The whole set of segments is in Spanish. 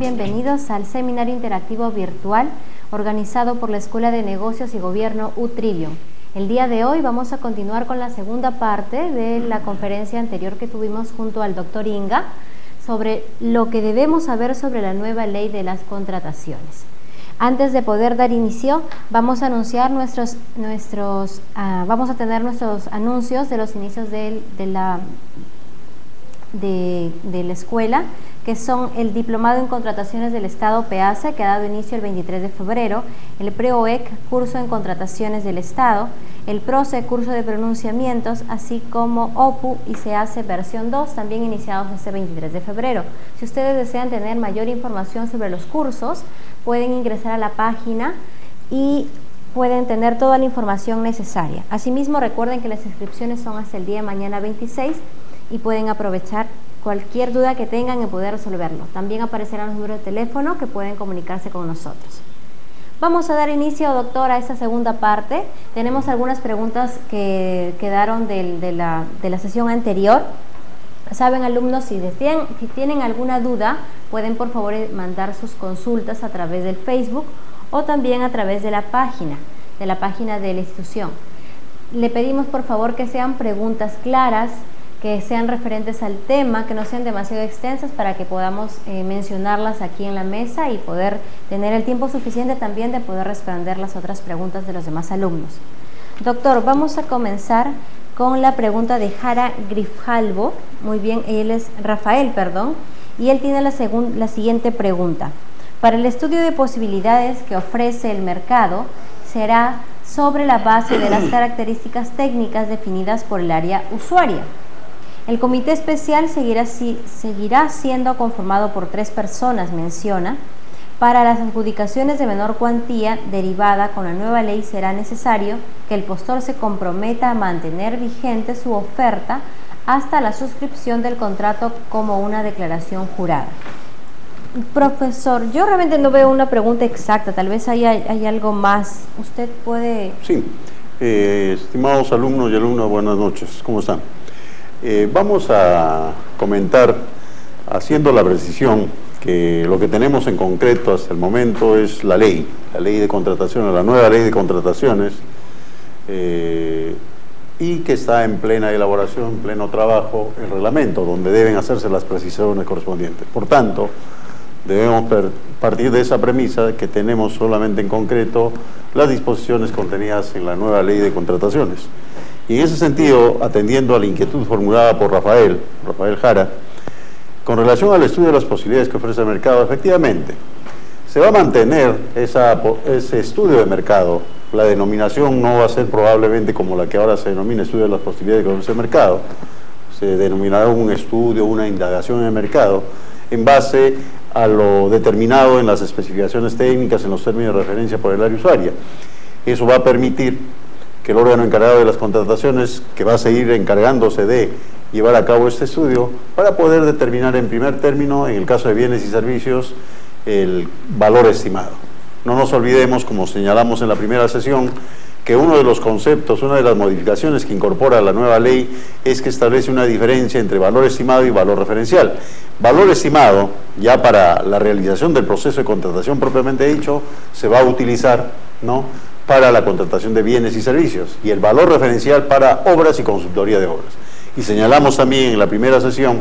bienvenidos al seminario interactivo virtual organizado por la Escuela de Negocios y Gobierno UTrivium. El día de hoy vamos a continuar con la segunda parte de la conferencia anterior que tuvimos junto al doctor Inga sobre lo que debemos saber sobre la nueva ley de las contrataciones. Antes de poder dar inicio, vamos a anunciar vamos a tener nuestros anuncios de los inicios de la escuela, que son el Diplomado en Contrataciones del Estado PEASA, que ha dado inicio el 23 de febrero, el PREOEC, Curso en Contrataciones del Estado, el PROCE, Curso de Pronunciamientos, así como OPU y SEACE versión 2, también iniciados este 23 de febrero. Si ustedes desean tener mayor información sobre los cursos, pueden ingresar a la página y pueden tener toda la información necesaria. Asimismo, recuerden que las inscripciones son hasta el día de mañana 26 y pueden aprovechar cualquier duda que tengan y poder resolverlo. También aparecerán los números de teléfono que pueden comunicarse con nosotros. Vamos a dar inicio, doctor, a esta segunda parte. Tenemos algunas preguntas que quedaron de la sesión anterior. Saben, alumnos, si tienen alguna duda, pueden por favor mandar sus consultas a través del Facebook o también a través de la página de la institución. Le pedimos por favor que sean preguntas claras, que sean referentes al tema, que no sean demasiado extensas para que podamos mencionarlas aquí en la mesa y poder tener el tiempo suficiente también de poder responder las otras preguntas de los demás alumnos. Doctor, vamos a comenzar con la pregunta de Jara Grijalvo. Muy bien, Rafael, y él tiene la siguiente pregunta. Para el estudio de posibilidades que ofrece el mercado, será sobre la base de las características técnicas definidas por el área usuaria. El comité especial seguirá siendo conformado por 3 personas, menciona. Para las adjudicaciones de menor cuantía derivada con la nueva ley será necesario que el postor se comprometa a mantener vigente su oferta hasta la suscripción del contrato como una declaración jurada. Profesor, yo realmente no veo una pregunta exacta, tal vez hay algo más. ¿Usted puede...? Sí, estimados alumnos y alumnas, buenas noches, ¿cómo están? Vamos a comentar, haciendo la precisión, que lo que tenemos en concreto hasta el momento es la ley de contrataciones, la nueva ley de contrataciones, y que está en plena elaboración, en pleno trabajo, el reglamento, donde deben hacerse las precisiones correspondientes. Por tanto, debemos partir de esa premisa que tenemos solamente en concreto las disposiciones contenidas en la nueva ley de contrataciones. Y en ese sentido, atendiendo a la inquietud formulada por Rafael Jara, con relación al estudio de las posibilidades que ofrece el mercado, efectivamente, se va a mantener ese estudio de mercado. La denominación no va a ser probablemente como la que ahora se denomina estudio de las posibilidades que ofrece el mercado. Se denominará un estudio, una indagación en el mercado, en base a lo determinado en las especificaciones técnicas, en los términos de referencia por el área usuaria. Eso va a permitir que el órgano encargado de las contrataciones, que va a seguir encargándose de llevar a cabo este estudio, para poder determinar en primer término, en el caso de bienes y servicios, el valor estimado. No nos olvidemos, como señalamos en la primera sesión, que uno de los conceptos, una de las modificaciones que incorpora la nueva ley es que establece una diferencia entre valor estimado y valor referencial. Valor estimado, ya para la realización del proceso de contratación propiamente dicho, se va a utilizar, ¿no?, para la contratación de bienes y servicios, y el valor referencial para obras y consultoría de obras. Y señalamos también en la primera sesión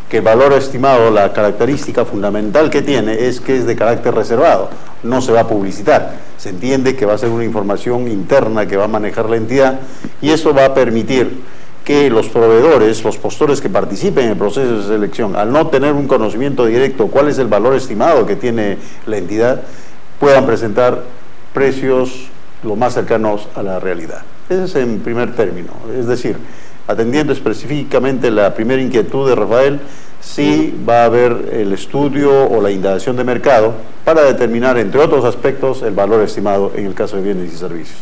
que el valor estimado, la característica fundamental que tiene es que es de carácter reservado, no se va a publicitar. Se entiende que va a ser una información interna que va a manejar la entidad, y eso va a permitir que los proveedores, los postores que participen en el proceso de selección, al no tener un conocimiento directo cuál es el valor estimado que tiene la entidad, puedan presentar precios lo más cercanos a la realidad. Ese es en primer término, es decir, atendiendo específicamente la primera inquietud de Rafael, sí va a haber el estudio o la indagación de mercado para determinar, entre otros aspectos, el valor estimado en el caso de bienes y servicios.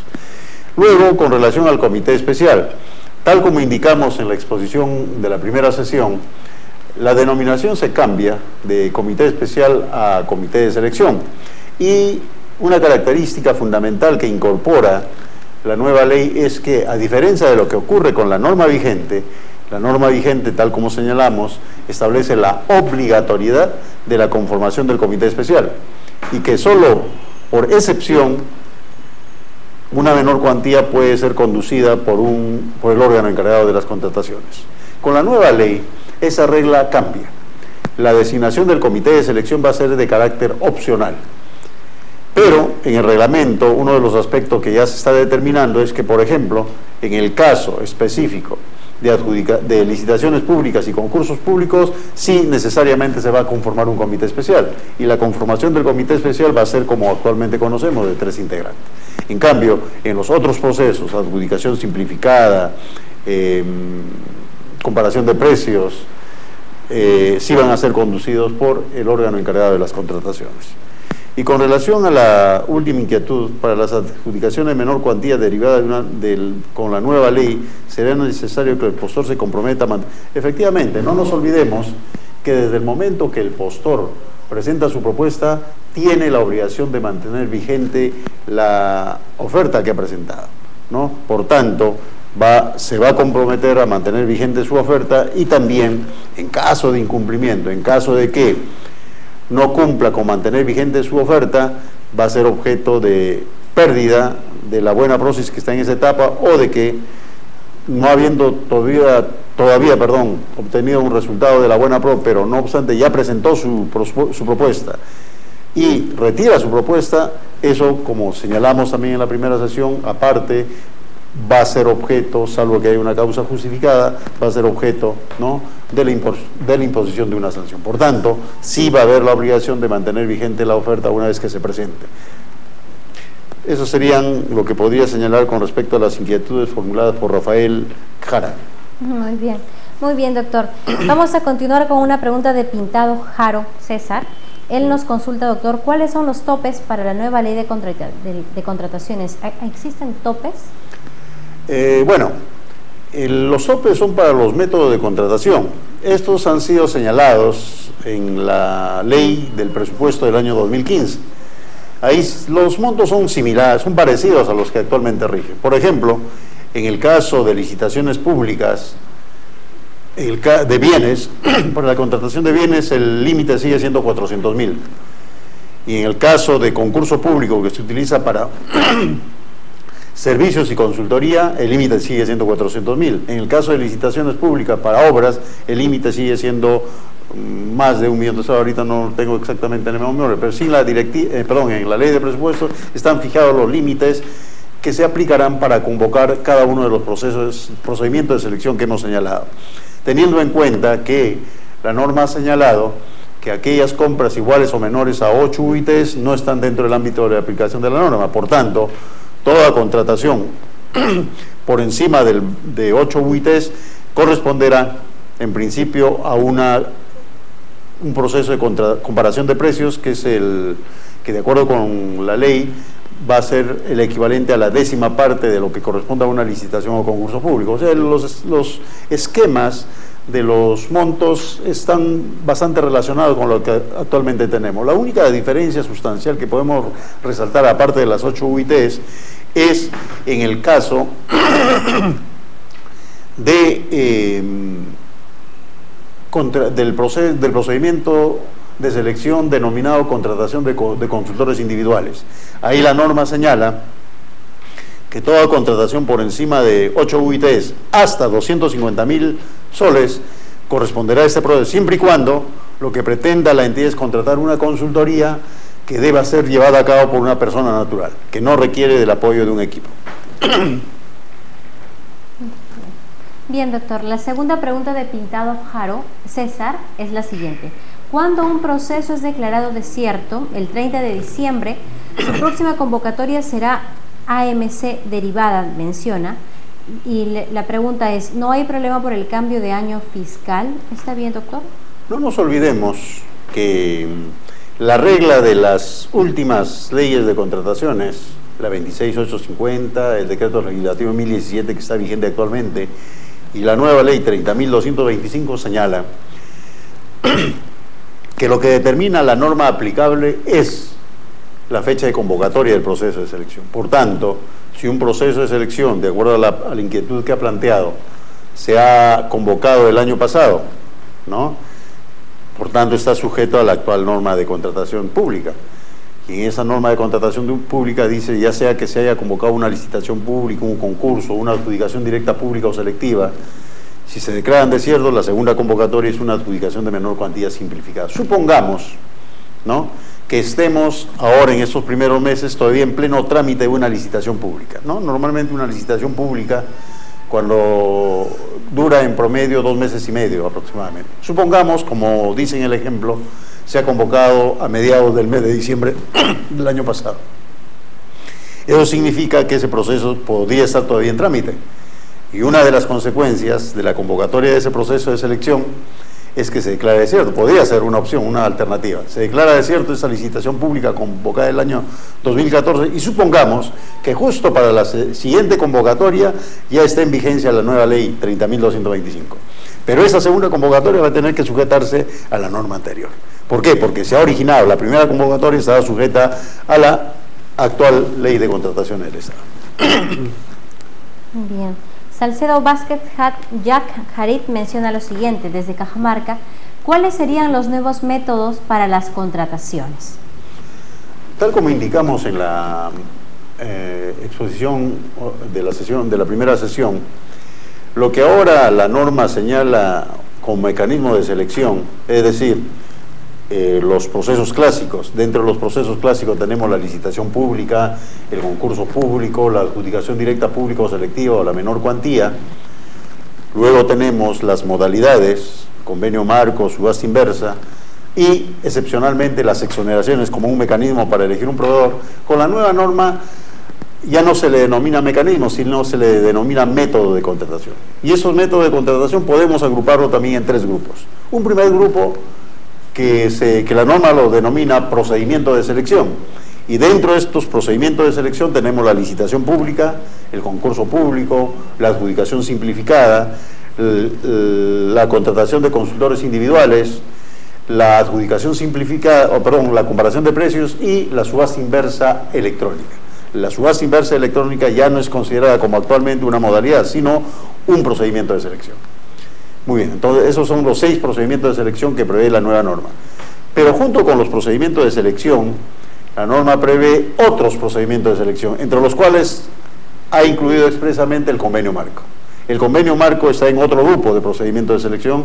Luego, con relación al comité especial, tal como indicamos en la exposición de la primera sesión, la denominación se cambia de comité especial a comité de selección, y una característica fundamental que incorpora la nueva ley es que, a diferencia de lo que ocurre con la norma vigente, tal como señalamos, establece la obligatoriedad de la conformación del comité especial y que solo por excepción una menor cuantía puede ser conducida por el órgano encargado de las contrataciones. Con la nueva ley, esa regla cambia. La designación del comité de selección va a ser de carácter opcional. Pero en el reglamento, uno de los aspectos que ya se está determinando es que, por ejemplo, en el caso específico de licitaciones públicas y concursos públicos, sí necesariamente se va a conformar un comité especial. Y la conformación del comité especial va a ser como actualmente conocemos, de 3 integrantes. En cambio, en los otros procesos, adjudicación simplificada, comparación de precios, sí van a ser conducidos por el órgano encargado de las contrataciones. Y con relación a la última inquietud, para las adjudicaciones de menor cuantía derivada con la nueva ley, será necesario que el postor se comprometa a mantener. Efectivamente, no nos olvidemos que desde el momento que el postor presenta su propuesta, tiene la obligación de mantener vigente la oferta que ha presentado, ¿no? Por tanto, se va a comprometer a mantener vigente su oferta y también, en caso de incumplimiento, en caso de que no cumpla con mantener vigente su oferta, va a ser objeto de pérdida de la buena proceso que está en esa etapa o de que, no habiendo todavía obtenido un resultado de la buena pro, pero no obstante ya presentó su propuesta y retira su propuesta, eso, como señalamos también en la primera sesión, aparte va a ser objeto, salvo que haya una causa justificada, va a ser objeto, ¿no?, de la imposición de una sanción. Por tanto, sí va a haber la obligación de mantener vigente la oferta una vez que se presente. Eso serían lo que podría señalar con respecto a las inquietudes formuladas por Rafael Jara. Muy bien, doctor. Vamos a continuar con una pregunta de Pintado Jaro César. Él nos consulta, doctor, ¿cuáles son los topes para la nueva ley de contrataciones? ¿Existen topes? Los topes son para los métodos de contratación. Estos han sido señalados en la ley del presupuesto del año 2015. Ahí los montos son similares, son parecidos a los que actualmente rigen. Por ejemplo, en el caso de licitaciones públicas de bienes, para la contratación de bienes el límite sigue siendo 400.000. Y en el caso de concurso público que se utiliza para servicios y consultoría, el límite sigue siendo 400.000. En el caso de licitaciones públicas para obras, el límite sigue siendo más de 1 millón de soles. Ahorita no lo tengo exactamente en el memoria, pero sí en la ley de presupuesto están fijados los límites que se aplicarán para convocar cada uno de los procedimientos de selección que hemos señalado. Teniendo en cuenta que la norma ha señalado que aquellas compras iguales o menores a 8 UITs no están dentro del ámbito de aplicación de la norma. Por tanto, toda contratación por encima de 8 UITs corresponderá en principio a un proceso de comparación de precios que es que de acuerdo con la ley va a ser el equivalente a la 10ª parte de lo que corresponde a una licitación o concurso público. O sea, los esquemas de los montos están bastante relacionados con lo que actualmente tenemos. La única diferencia sustancial que podemos resaltar, aparte de las 8 UITs, es en el caso del procedimiento de selección denominado contratación de consultores individuales. Ahí la norma señala que toda contratación por encima de 8 UITs hasta 250.000 soles corresponderá a este proceso, siempre y cuando lo que pretenda la entidad es contratar una consultoría que deba ser llevada a cabo por una persona natural, que no requiere del apoyo de un equipo. Bien, doctor. La segunda pregunta de Pintado Jaro César es la siguiente. Cuando un proceso es declarado desierto, el 30 de diciembre, su próxima convocatoria será AMC derivada, menciona, y la pregunta es, ¿no hay problema por el cambio de año fiscal? ¿Está bien, doctor? No nos olvidemos que la regla de las últimas leyes de contrataciones, la 26850, el decreto legislativo 1017 que está vigente actualmente, y la nueva ley 30.225 señala que lo que determina la norma aplicable es la fecha de convocatoria del proceso de selección. Por tanto, si un proceso de selección, de acuerdo a la inquietud que ha planteado, se ha convocado el año pasado, ¿no?, Por tanto, está sujeto a la actual norma de contratación pública. Y en esa norma de contratación pública dice, ya sea que se haya convocado una licitación pública, un concurso, una adjudicación directa pública o selectiva, si se declaran desiertos, la segunda convocatoria es una adjudicación de menor cuantía simplificada. Supongamos, ¿no?, que estemos ahora en estos primeros meses todavía en pleno trámite de una licitación pública, ¿no? Normalmente una licitación pública, cuando dura en promedio 2 meses y medio aproximadamente. Supongamos, como dice en el ejemplo, se ha convocado a mediados del mes de diciembre del año pasado. Eso significa que ese proceso podría estar todavía en trámite. Y una de las consecuencias de la convocatoria de ese proceso de selección es que se declara desierto. Podría ser una opción, una alternativa. Se declara desierto esa licitación pública convocada el año 2014 y supongamos que justo para la siguiente convocatoria ya está en vigencia la nueva ley 30.225. Pero esa segunda convocatoria va a tener que sujetarse a la norma anterior. ¿Por qué? Porque se ha originado, la primera convocatoria estaba sujeta a la actual ley de contrataciones del Estado. Bien. Salcedo Vázquez Jack Harit menciona lo siguiente, desde Cajamarca: ¿cuáles serían los nuevos métodos para las contrataciones? Tal como indicamos en la exposición de la primera sesión, lo que ahora la norma señala como mecanismo de selección, es decir, los procesos clásicos. Dentro de los procesos clásicos tenemos la licitación pública, el concurso público, la adjudicación directa pública o selectiva o la menor cuantía. Luego tenemos las modalidades, convenio marco, subasta inversa y excepcionalmente las exoneraciones como un mecanismo para elegir un proveedor. Con la nueva norma ya no se le denomina mecanismo, sino se le denomina método de contratación. Y esos métodos de contratación podemos agruparlo también en 3 grupos. Un primer grupo que la norma lo denomina procedimiento de selección, y dentro de estos procedimientos de selección tenemos la licitación pública, el concurso público, la adjudicación simplificada, la contratación de consultores individuales, la adjudicación simplificada, la comparación de precios y la subasta inversa electrónica. La subasta inversa electrónica ya no es considerada como actualmente una modalidad, sino un procedimiento de selección. Muy bien, entonces esos son los 6 procedimientos de selección que prevé la nueva norma. Pero junto con los procedimientos de selección, la norma prevé otros procedimientos de selección, entre los cuales ha incluido expresamente el convenio marco. El convenio marco está en otro grupo de procedimientos de selección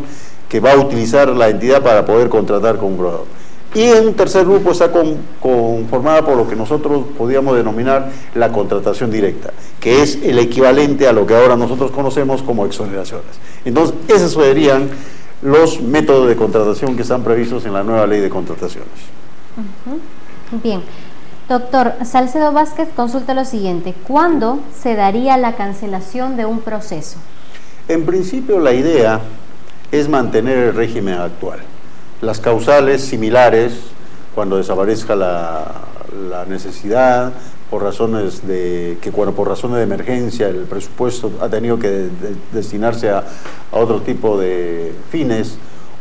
que va a utilizar la entidad para poder contratar con un proveedor. Y en un tercer grupo está conformada por lo que nosotros podríamos denominar la contratación directa, que es el equivalente a lo que ahora nosotros conocemos como exoneraciones. Entonces, esos serían los métodos de contratación que están previstos en la nueva ley de contrataciones. Bien. Doctor, Salcedo Vázquez consulta lo siguiente: ¿cuándo se daría la cancelación de un proceso? En principio, la idea es mantener el régimen actual. Las causales similares, cuando desaparezca la necesidad, por razones de emergencia el presupuesto ha tenido que destinarse a otro tipo de fines,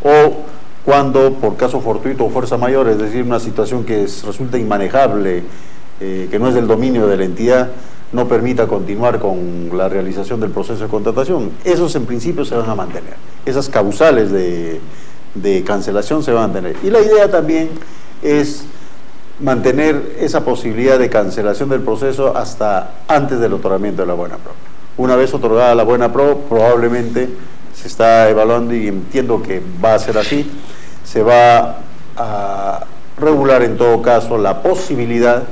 o cuando por caso fortuito o fuerza mayor, es decir, una situación que resulta inmanejable, que no es del dominio de la entidad, no permita continuar con la realización del proceso de contratación. Esos en principio se van a mantener. Esas causales de cancelación se van a mantener. Y la idea también es mantener esa posibilidad de cancelación del proceso hasta antes del otorgamiento de la buena pro. Una vez otorgada la buena pro, probablemente se está evaluando, y entiendo que va a ser así, se va a regular en todo caso la posibilidad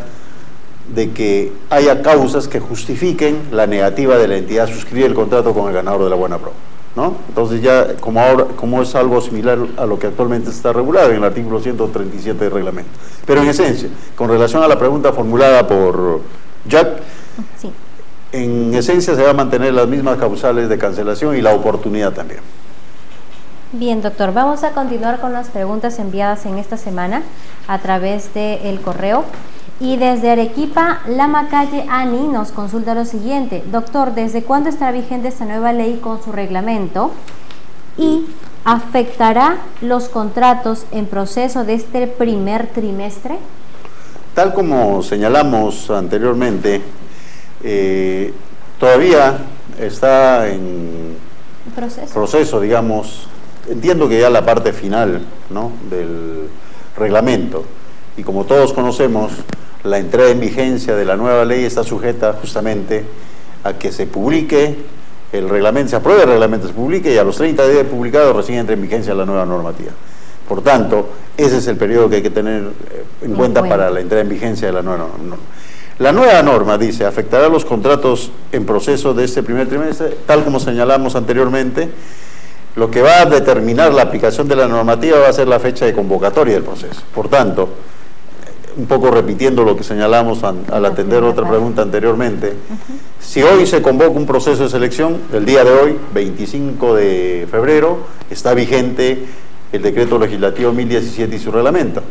de que haya causas que justifiquen la negativa de la entidad a suscribir el contrato con el ganador de la buena pro, ¿no? Entonces ya, como es algo similar a lo que actualmente está regulado en el artículo 137 del reglamento. Pero en esencia, con relación a la pregunta formulada por Jack, sí, en esencia se va a mantener las mismas causales de cancelación y la oportunidad también. Bien, doctor, vamos a continuar con las preguntas enviadas en esta semana a través del correo. Y desde Arequipa, Lama Calle Ani nos consulta lo siguiente: doctor, ¿desde cuándo estará vigente esta nueva ley con su reglamento? ¿Y afectará los contratos en proceso de este primer trimestre? Tal como señalamos anteriormente, todavía está en proceso, digamos, entiendo que ya la parte final, ¿no?, del reglamento, y como todos conocemos, la entrada en vigencia de la nueva ley está sujeta justamente a que se publique el reglamento, se apruebe el reglamento, se publique, y a los 30 días de publicado recién entra en vigencia la nueva normativa. Por tanto, ese es el periodo que hay que tener en cuenta para la entrada en vigencia de la nueva norma. La nueva norma, dice, afectará los contratos en proceso de este primer trimestre, tal como señalamos anteriormente. Lo que va a determinar la aplicación de la normativa va a ser la fecha de convocatoria del proceso. Por tanto, un poco repitiendo lo que señalamos al atender otra pregunta anteriormente, si hoy se convoca un proceso de selección, el día de hoy, 25 de febrero, está vigente el decreto legislativo 1017 y su reglamento.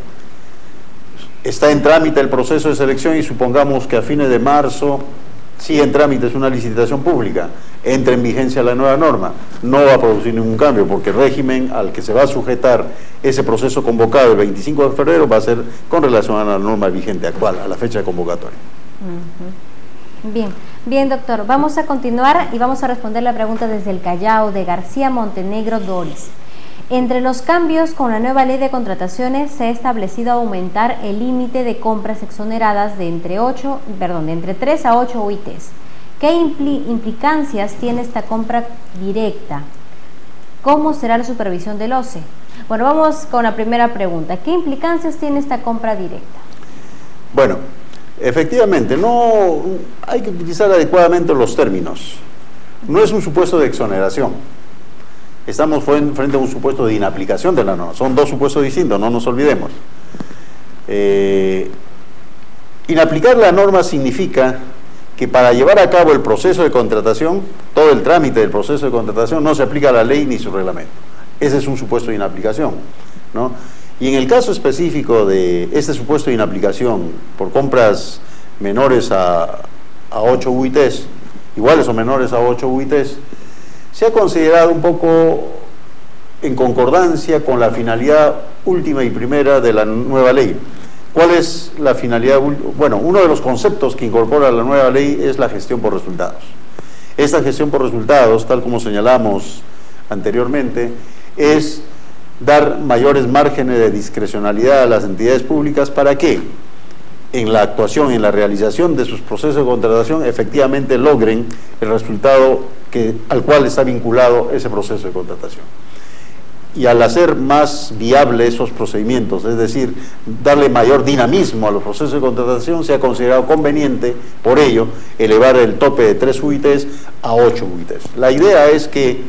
Está en trámite el proceso de selección y supongamos que a fines de marzo sigue en trámite, es una licitación pública, entra en vigencia la nueva norma, no va a producir ningún cambio, porque el régimen al que se va a sujetar ese proceso convocado el 25 de febrero va a ser con relación a la norma vigente actual, a la fecha de convocatoria. Bien, doctor, vamos a continuar y vamos a responder la pregunta desde el Callao de García Montenegro Doris. Entre los cambios con la nueva ley de contrataciones se ha establecido aumentar el límite de compras exoneradas de entre 3 a 8 UITs. ¿Qué implicancias tiene esta compra directa? ¿Cómo será la supervisión del OCE? Bueno, vamos con la primera pregunta. ¿Qué implicancias tiene esta compra directa? Bueno, efectivamente, no hay que utilizar adecuadamente los términos. No es un supuesto de exoneración. Estamos frente a un supuesto de inaplicación de la norma. Son dos supuestos distintos, no nos olvidemos. Inaplicar la norma significa que para llevar a cabo el proceso de contratación, todo el trámite del proceso de contratación, no se aplica la ley ni su reglamento. Ese es un supuesto de inaplicación, ¿no? Y en el caso específico de este supuesto de inaplicación por compras menores a 8 UITs, iguales o menores a 8 UITs, se ha considerado un poco en concordancia con la finalidad última y primera de la nueva ley. ¿Cuál es la finalidad? Bueno, uno de los conceptos que incorpora la nueva ley es la gestión por resultados. Esta gestión por resultados, tal como señalamos anteriormente, es dar mayores márgenes de discrecionalidad a las entidades públicas para que en la actuación, en la realización de sus procesos de contratación, efectivamente logren el resultado al cual está vinculado ese proceso de contratación. Y al hacer más viables esos procedimientos, es decir, darle mayor dinamismo a los procesos de contratación, se ha considerado conveniente, por ello, elevar el tope de 3 UITs a 8 UITs. La idea es que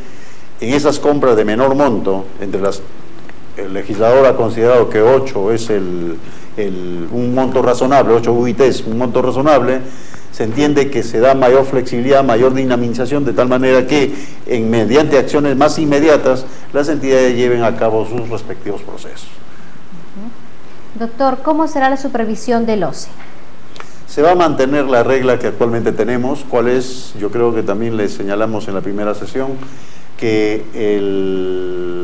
en esas compras de menor monto, el legislador ha considerado que 8 es un monto razonable, 8 UITs, un monto razonable, se entiende que se da mayor flexibilidad, mayor dinamización, de tal manera que mediante acciones más inmediatas las entidades lleven a cabo sus respectivos procesos. Doctor, ¿cómo será la supervisión del OCE? Se va a mantener la regla que actualmente tenemos, cuál es, yo creo que también les señalamos en la primera sesión, que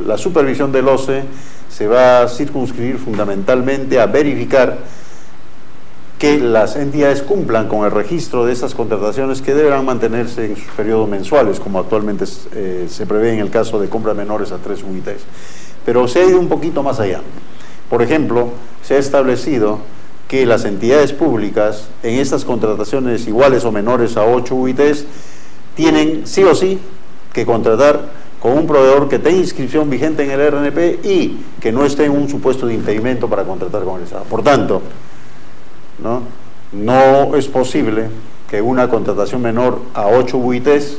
la supervisión del OCE se va a circunscribir fundamentalmente a verificar que las entidades cumplan con el registro de esas contrataciones que deberán mantenerse en sus periodos mensuales, como actualmente se prevé en el caso de compras menores a 3 UITs. Pero se ha ido un poquito más allá. Por ejemplo, se ha establecido que las entidades públicas en estas contrataciones iguales o menores a 8 UITs tienen sí o sí que contratar con un proveedor que tenga inscripción vigente en el RNP y que no esté en un supuesto de impedimento para contratar con el Estado. Por tanto, no es posible que una contratación menor a 8 UITs,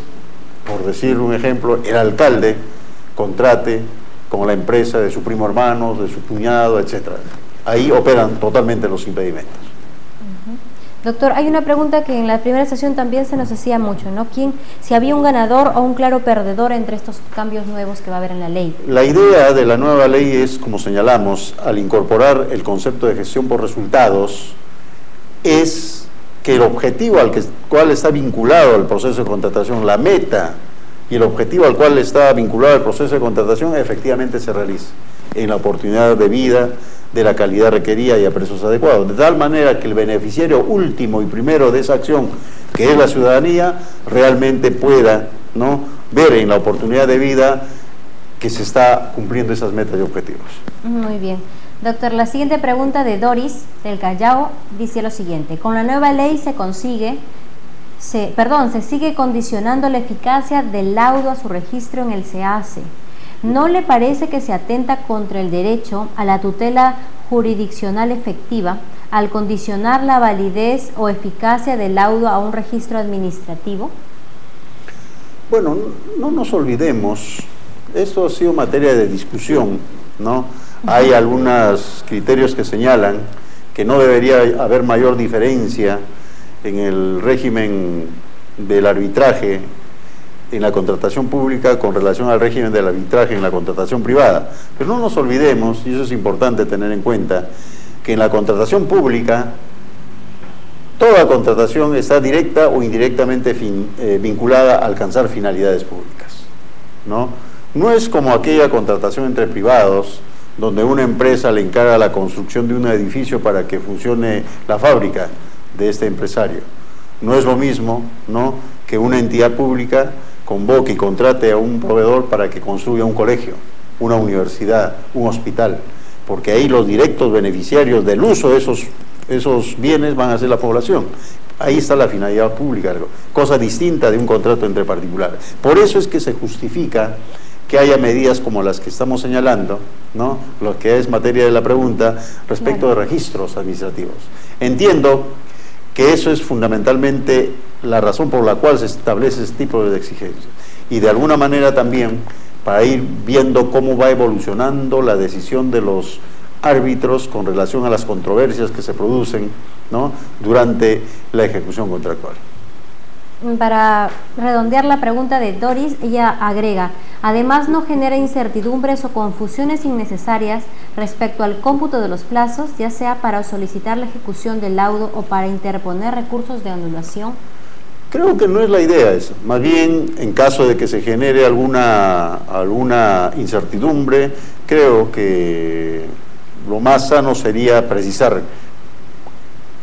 por decir un ejemplo, el alcalde contrate con la empresa de su primo hermano, de su cuñado, etc. Ahí operan totalmente los impedimentos. Doctor, hay una pregunta que en la primera sesión también se nos hacía mucho, ¿no? Si había un ganador o un claro perdedor entre estos cambios nuevos que va a haber en la ley. La idea de la nueva ley es, como señalamos, al incorporar el concepto de gestión por resultados, es que el objetivo al cual está vinculado el proceso de contratación, la meta y el objetivo al cual está vinculado el proceso de contratación, efectivamente se realice en la oportunidad de vida, de la calidad requerida y a precios adecuados, de tal manera que el beneficiario último y primero de esa acción, que es la ciudadanía, realmente pueda ver en la oportunidad de vida que se está cumpliendo esas metas y objetivos. Muy bien. Doctor, la siguiente pregunta de Doris del Callao dice lo siguiente: con la nueva ley se sigue condicionando la eficacia del laudo a su registro en el SEACE. ¿No le parece que se atenta contra el derecho a la tutela jurisdiccional efectiva al condicionar la validez o eficacia del laudo a un registro administrativo? Bueno, no nos olvidemos, esto ha sido materia de discusión, ¿no? Hay algunos criterios que señalan que no debería haber mayor diferencia en el régimen del arbitraje en la contratación pública con relación al régimen del arbitraje en la contratación privada. Pero no nos olvidemos, y eso es importante tener en cuenta, que en la contratación pública toda contratación está directa o indirectamente vinculada a alcanzar finalidades públicas, ¿no? No es como aquella contratación entre privados, donde una empresa le encarga la construcción de un edificio para que funcione la fábrica de este empresario. No es lo mismo, ¿no?, que una entidad pública convoque y contrate a un proveedor para que construya un colegio, una universidad, un hospital, porque ahí los directos beneficiarios del uso de esos bienes van a ser la población. Ahí está la finalidad pública, cosa distinta de un contrato entre particulares. Por eso es que se justifica que haya medidas como las que estamos señalando, ¿no?, lo que es materia de la pregunta, respecto de registros administrativos. Entiendo que eso es fundamentalmente la razón por la cual se establece este tipo de exigencias. Y de alguna manera también para ir viendo cómo va evolucionando la decisión de los árbitros con relación a las controversias que se producen, ¿no?, durante la ejecución contractual. Para redondear la pregunta de Doris, ella agrega: además no genera incertidumbres o confusiones innecesarias respecto al cómputo de los plazos, ya sea para solicitar la ejecución del laudo o para interponer recursos de anulación. Creo que no es la idea esa. Más bien, en caso de que se genere alguna incertidumbre, creo que lo más sano sería precisar,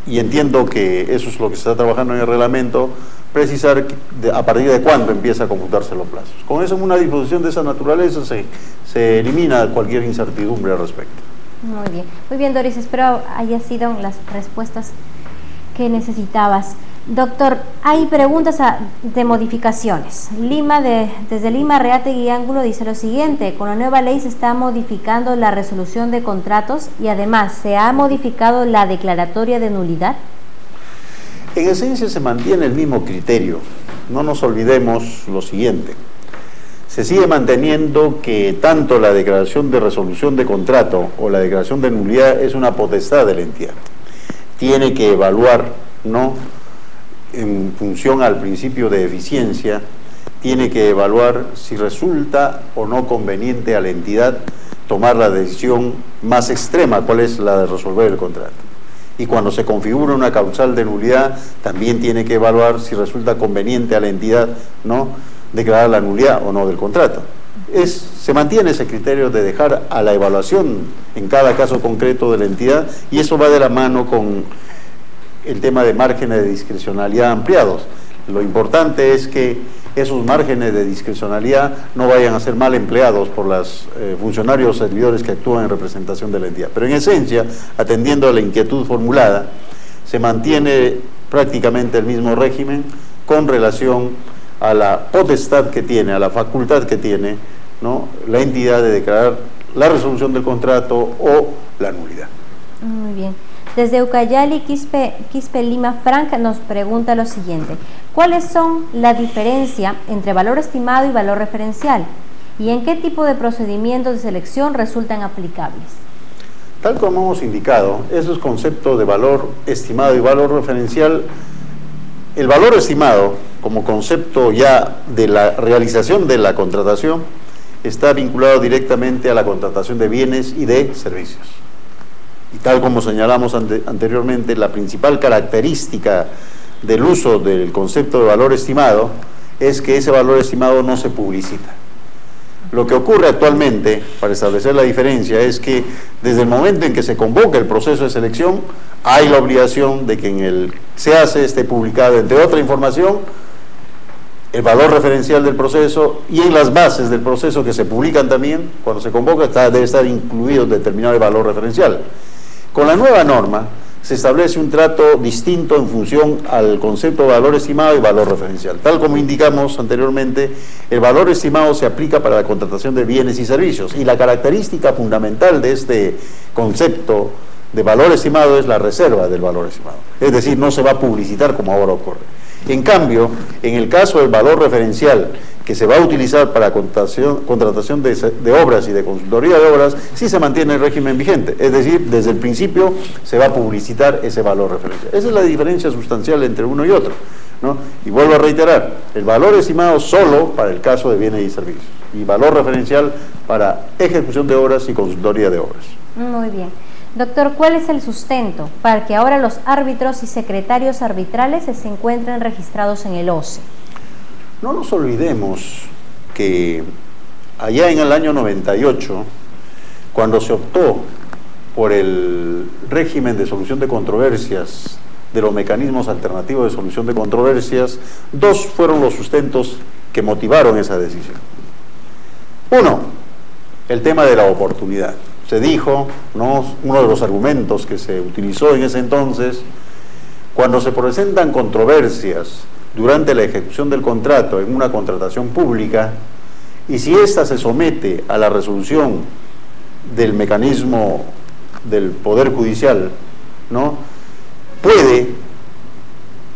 y entiendo que eso es lo que se está trabajando en el reglamento, precisar a partir de cuándo empieza a computarse los plazos. Con eso, en una disposición de esa naturaleza se elimina cualquier incertidumbre al respecto. Muy bien, Doris, espero haya sido las respuestas que necesitabas. Doctor, hay preguntas de modificaciones. Desde Lima, Reategui Ángulo dice lo siguiente: con la nueva ley se está modificando la resolución de contratos y además se ha modificado la declaratoria de nulidad. En esencia se mantiene el mismo criterio. No nos olvidemos lo siguiente: se sigue manteniendo que tanto la declaración de resolución de contrato o la declaración de nulidad es una potestad de la entidad. Tiene que evaluar, ¿no?, en función al principio de eficiencia, tiene que evaluar si resulta o no conveniente a la entidad tomar la decisión más extrema, cuál es la de resolver el contrato. Y cuando se configura una causal de nulidad, también tiene que evaluar si resulta conveniente a la entidad, ¿no?, declarar la nulidad o no del contrato. Se mantiene ese criterio de dejar a la evaluación en cada caso concreto de la entidad, y eso va de la mano con el tema de márgenes de discrecionalidad ampliados. Lo importante es que esos márgenes de discrecionalidad no vayan a ser mal empleados por los funcionarios o servidores que actúan en representación de la entidad. Pero en esencia, atendiendo a la inquietud formulada, se mantiene prácticamente el mismo régimen con relación a la potestad que tiene, a la facultad que tiene, ¿no?, la entidad de declarar la resolución del contrato o la nulidad. Muy bien. Desde Ucayali, Quispe Lima, Frank nos pregunta lo siguiente: ¿cuáles son la diferencia entre valor estimado y valor referencial? ¿Y en qué tipo de procedimientos de selección resultan aplicables? Tal como hemos indicado, esos conceptos de valor estimado y valor referencial, el valor estimado como concepto ya de la realización de la contratación está vinculado directamente a la contratación de bienes y de servicios. Y tal como señalamos anteriormente, la principal característica del uso del concepto de valor estimado es que ese valor estimado no se publicita. Lo que ocurre actualmente, para establecer la diferencia, es que desde el momento en que se convoca el proceso de selección, hay la obligación de que en el SEACE esté publicado, entre otra información, el valor referencial del proceso, y en las bases del proceso que se publican también, cuando se convoca, debe estar incluido determinado el valor referencial. Con la nueva norma se establece un trato distinto en función al concepto de valor estimado y valor referencial. Tal como indicamos anteriormente, el valor estimado se aplica para la contratación de bienes y servicios, y la característica fundamental de este concepto de valor estimado es la reserva del valor estimado. Es decir, no se va a publicitar como ahora ocurre. En cambio, en el caso del valor referencial que se va a utilizar para contratación de obras y de consultoría de obras, sí se mantiene el régimen vigente. Es decir, desde el principio se va a publicitar ese valor referencial. Esa es la diferencia sustancial entre uno y otro, ¿no? Y vuelvo a reiterar, el valor estimado solo para el caso de bienes y servicios, y valor referencial para ejecución de obras y consultoría de obras. Muy bien. Doctor, ¿cuál es el sustento para que ahora los árbitros y secretarios arbitrales se encuentren registrados en el OCE? No nos olvidemos que allá en el año 98, cuando se optó por el régimen de solución de controversias, de los mecanismos alternativos de solución de controversias, dos fueron los sustentos que motivaron esa decisión. Uno, el tema de la oportunidad. Se dijo, ¿no?, uno de los argumentos que se utilizó en ese entonces, cuando se presentan controversias durante la ejecución del contrato en una contratación pública, y si ésta se somete a la resolución del mecanismo del Poder Judicial, ¿no?, puede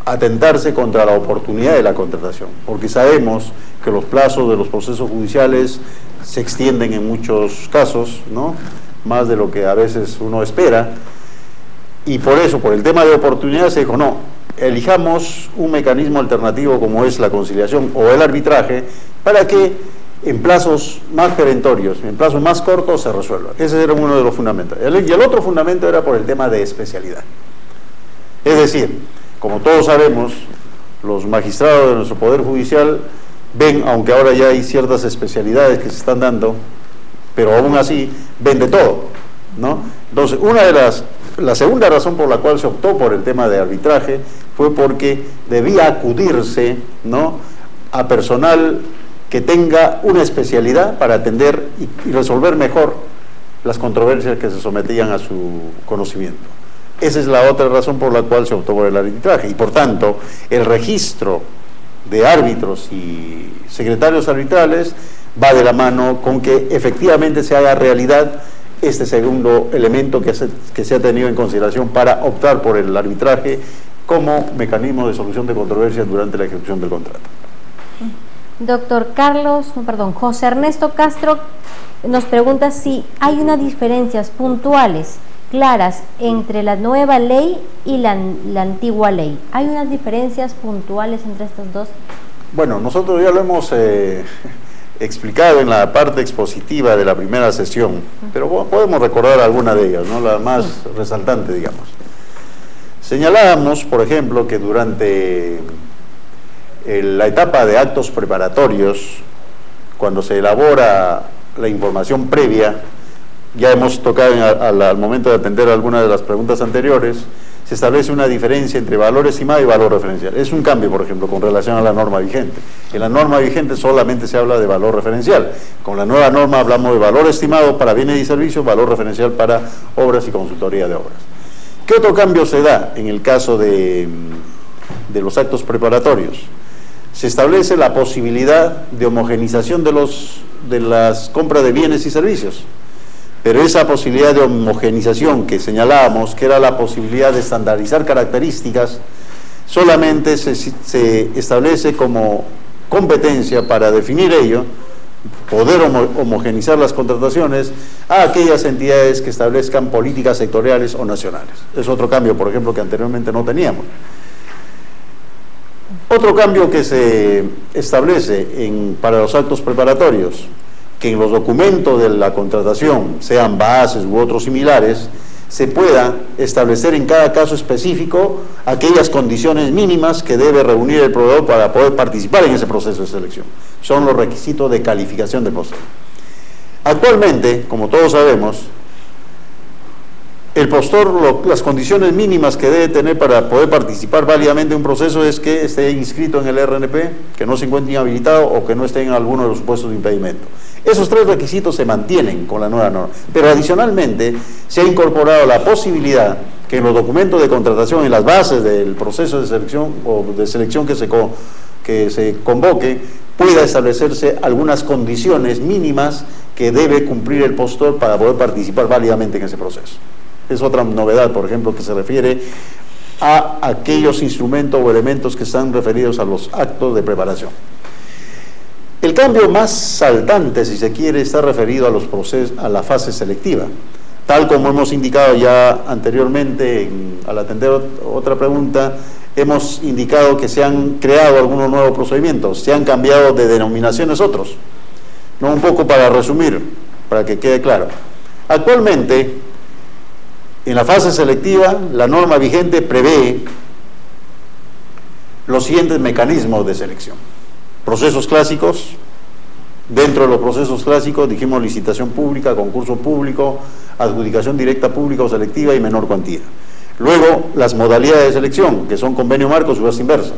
atentarse contra la oportunidad de la contratación, porque sabemos que los plazos de los procesos judiciales se extienden en muchos casos, ¿no?, más de lo que a veces uno espera, y por eso, por el tema de oportunidad, se dijo, no, elijamos un mecanismo alternativo como es la conciliación o el arbitraje, para que en plazos más perentorios, en plazos más cortos, se resuelva. Ese era uno de los fundamentos. Y el otro fundamento era por el tema de especialidad. Es decir, como todos sabemos, los magistrados de nuestro Poder Judicial ven, aunque ahora ya hay ciertas especialidades que se están dando, pero aún así ven de todo, ¿no? Entonces, la segunda razón por la cual se optó por el tema de arbitraje fue porque debía acudirse, ¿no?, a personal que tenga una especialidad para atender y resolver mejor las controversias que se sometían a su conocimiento. Esa es la otra razón por la cual se optó por el arbitraje, y por tanto el registro de árbitros y secretarios arbitrales va de la mano con que efectivamente se haga realidad este segundo elemento que se ha tenido en consideración para optar por el arbitraje como mecanismo de solución de controversias durante la ejecución del contrato. Doctor José Ernesto Castro nos pregunta si hay unas diferencias puntuales claras entre la nueva ley y la antigua ley. ¿Hay unas diferencias puntuales entre estas dos? Bueno, nosotros ya lo hemos explicado en la parte expositiva de la primera sesión, pero podemos recordar alguna de ellas, ¿no?, la más resaltante, digamos. Señalábamos, por ejemplo, que durante la etapa de actos preparatorios, cuando se elabora la información previa, ya hemos tocado al momento de atender algunas de las preguntas anteriores, se establece una diferencia entre valor estimado y valor referencial. Es un cambio, por ejemplo, con relación a la norma vigente. En la norma vigente solamente se habla de valor referencial. Con la nueva norma hablamos de valor estimado para bienes y servicios, valor referencial para obras y consultoría de obras. ¿Qué otro cambio se da en el caso de los actos preparatorios? Se establece la posibilidad de homogenización de las compras de bienes y servicios. Pero esa posibilidad de homogenización que señalábamos, que era la posibilidad de estandarizar características, solamente se establece como competencia para definir ello, poder homogenizar las contrataciones a aquellas entidades que establezcan políticas sectoriales o nacionales. Es otro cambio, por ejemplo, que anteriormente no teníamos. Otro cambio que se establece para los actos preparatorios, que en los documentos de la contratación, sean bases u otros similares, se pueda establecer en cada caso específico aquellas condiciones mínimas que debe reunir el proveedor para poder participar en ese proceso de selección. Son los requisitos de calificación del proceso. Actualmente, como todos sabemos, El postor, las condiciones mínimas que debe tener para poder participar válidamente en un proceso es que esté inscrito en el RNP, que no se encuentre inhabilitado o que no esté en alguno de los supuestos de impedimento. Esos 3 requisitos se mantienen con la nueva norma, pero adicionalmente se ha incorporado la posibilidad que en los documentos de contratación, en las bases del proceso de selección o de selección que se convoque, pueda establecerse algunas condiciones mínimas que debe cumplir el postor para poder participar válidamente en ese proceso. Es otra novedad, por ejemplo, que se refiere a aquellos instrumentos o elementos que están referidos a los actos de preparación. El cambio más saltante, si se quiere, está referido a los procesos, a la fase selectiva. Tal como hemos indicado ya anteriormente, al atender otra pregunta, hemos indicado que se han creado algunos nuevos procedimientos, se han cambiado de denominaciones otros. No, un poco para resumir, para que quede claro. Actualmente, en la fase selectiva, la norma vigente prevé los siguientes mecanismos de selección. Procesos clásicos, dentro de los procesos clásicos dijimos licitación pública, concurso público, adjudicación directa pública o selectiva y menor cuantía. Luego, las modalidades de selección, que son convenio marco, subasta inversa.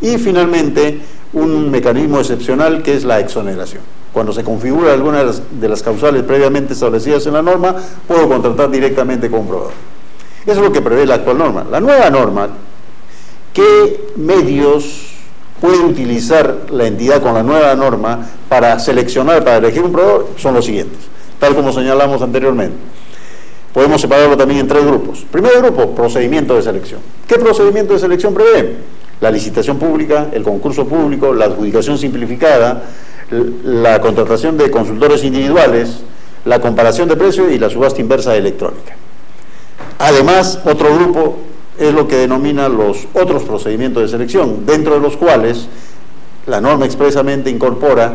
Y finalmente, un mecanismo excepcional que es la exoneración. Cuando se configura alguna de las causales previamente establecidas en la norma, puedo contratar directamente con un proveedor. Eso es lo que prevé la actual norma. La nueva norma, ¿qué medios puede utilizar la entidad con la nueva norma para seleccionar, para elegir un proveedor? Son los siguientes, tal como señalamos anteriormente. Podemos separarlo también en 3 grupos. Primer grupo, procedimiento de selección. ¿Qué procedimiento de selección prevé? La licitación pública, el concurso público, la adjudicación simplificada, la contratación de consultores individuales, la comparación de precios y la subasta inversa electrónica. Además, otro grupo es lo que denomina los otros procedimientos de selección, dentro de los cuales la norma expresamente incorpora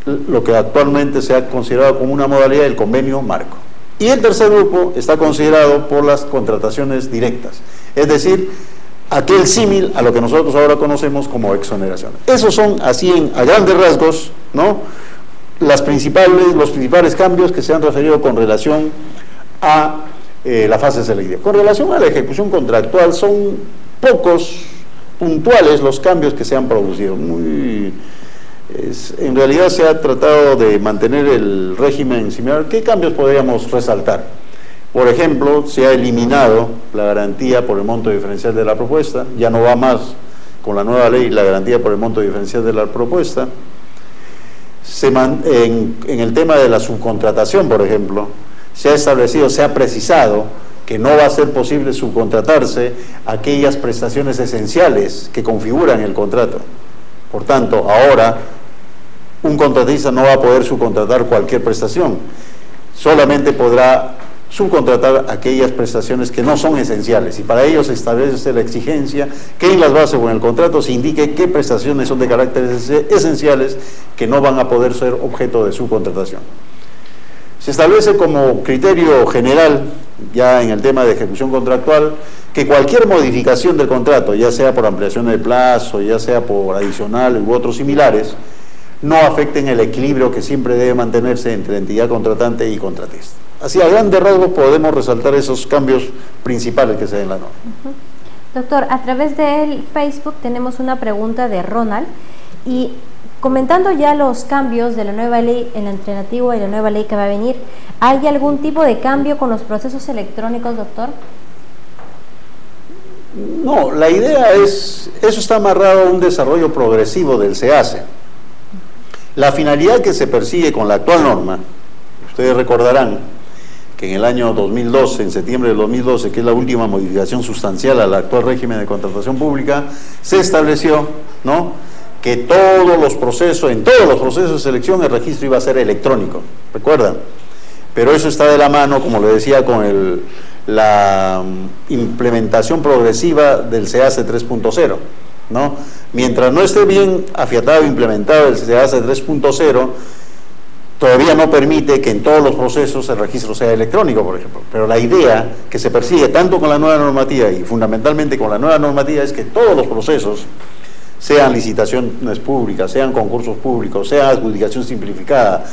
lo que actualmente se ha considerado como una modalidad del convenio marco. Y el tercer grupo está considerado por las contrataciones directas, es decir, aquel símil a lo que nosotros ahora conocemos como exoneración. Esos son, así a grandes rasgos, ¿no?, los principales cambios que se han referido con relación a la fase selectiva. Con relación a la ejecución contractual, son pocos puntuales los cambios que se han producido. En realidad se ha tratado de mantener el régimen similar. ¿Qué cambios podríamos resaltar? Por ejemplo, se ha eliminado la garantía por el monto diferencial de la propuesta, ya no va más con la nueva ley la garantía por el monto diferencial de la propuesta. En el tema de la subcontratación, por ejemplo, se ha establecido, se ha precisado que no va a ser posible subcontratarse aquellas prestaciones esenciales que configuran el contrato. Por tanto, ahora un contratista no va a poder subcontratar cualquier prestación, solamente podrá subcontratar aquellas prestaciones que no son esenciales, y para ello se establece la exigencia que en las bases o en el contrato se indique qué prestaciones son de carácter esenciales que no van a poder ser objeto de subcontratación. Se establece como criterio general, ya en el tema de ejecución contractual, que cualquier modificación del contrato, ya sea por ampliación de plazo, ya sea por adicional u otros similares, no afecten el equilibrio que siempre debe mantenerse entre entidad contratante y contratista. Así, a grandes rasgos podemos resaltar esos cambios principales que se dan en la norma. Doctor, a través del Facebook tenemos una pregunta de Ronald, y comentando ya los cambios de la nueva ley, el alternativo y la nueva ley que va a venir, ¿hay algún tipo de cambio con los procesos electrónicos, doctor? No, la idea es, eso está amarrado a un desarrollo progresivo del SEACE. La finalidad que se persigue con la actual norma, ustedes recordarán que en el año 2012, en septiembre del 2012, que es la última modificación sustancial al actual régimen de contratación pública, se estableció, ¿no?, que en todos los procesos de selección el registro iba a ser electrónico, ¿recuerdan? Pero eso está de la mano, como le decía, con la implementación progresiva del SEACE 3.0, ¿no? Mientras no esté bien afiatado e implementado el SEACE 3.0, todavía no permite que en todos los procesos el registro sea electrónico, por ejemplo. Pero la idea que se persigue tanto con la nueva normativa y fundamentalmente con la nueva normativa es que todos los procesos, sean licitaciones públicas, sean concursos públicos, sea adjudicación simplificada,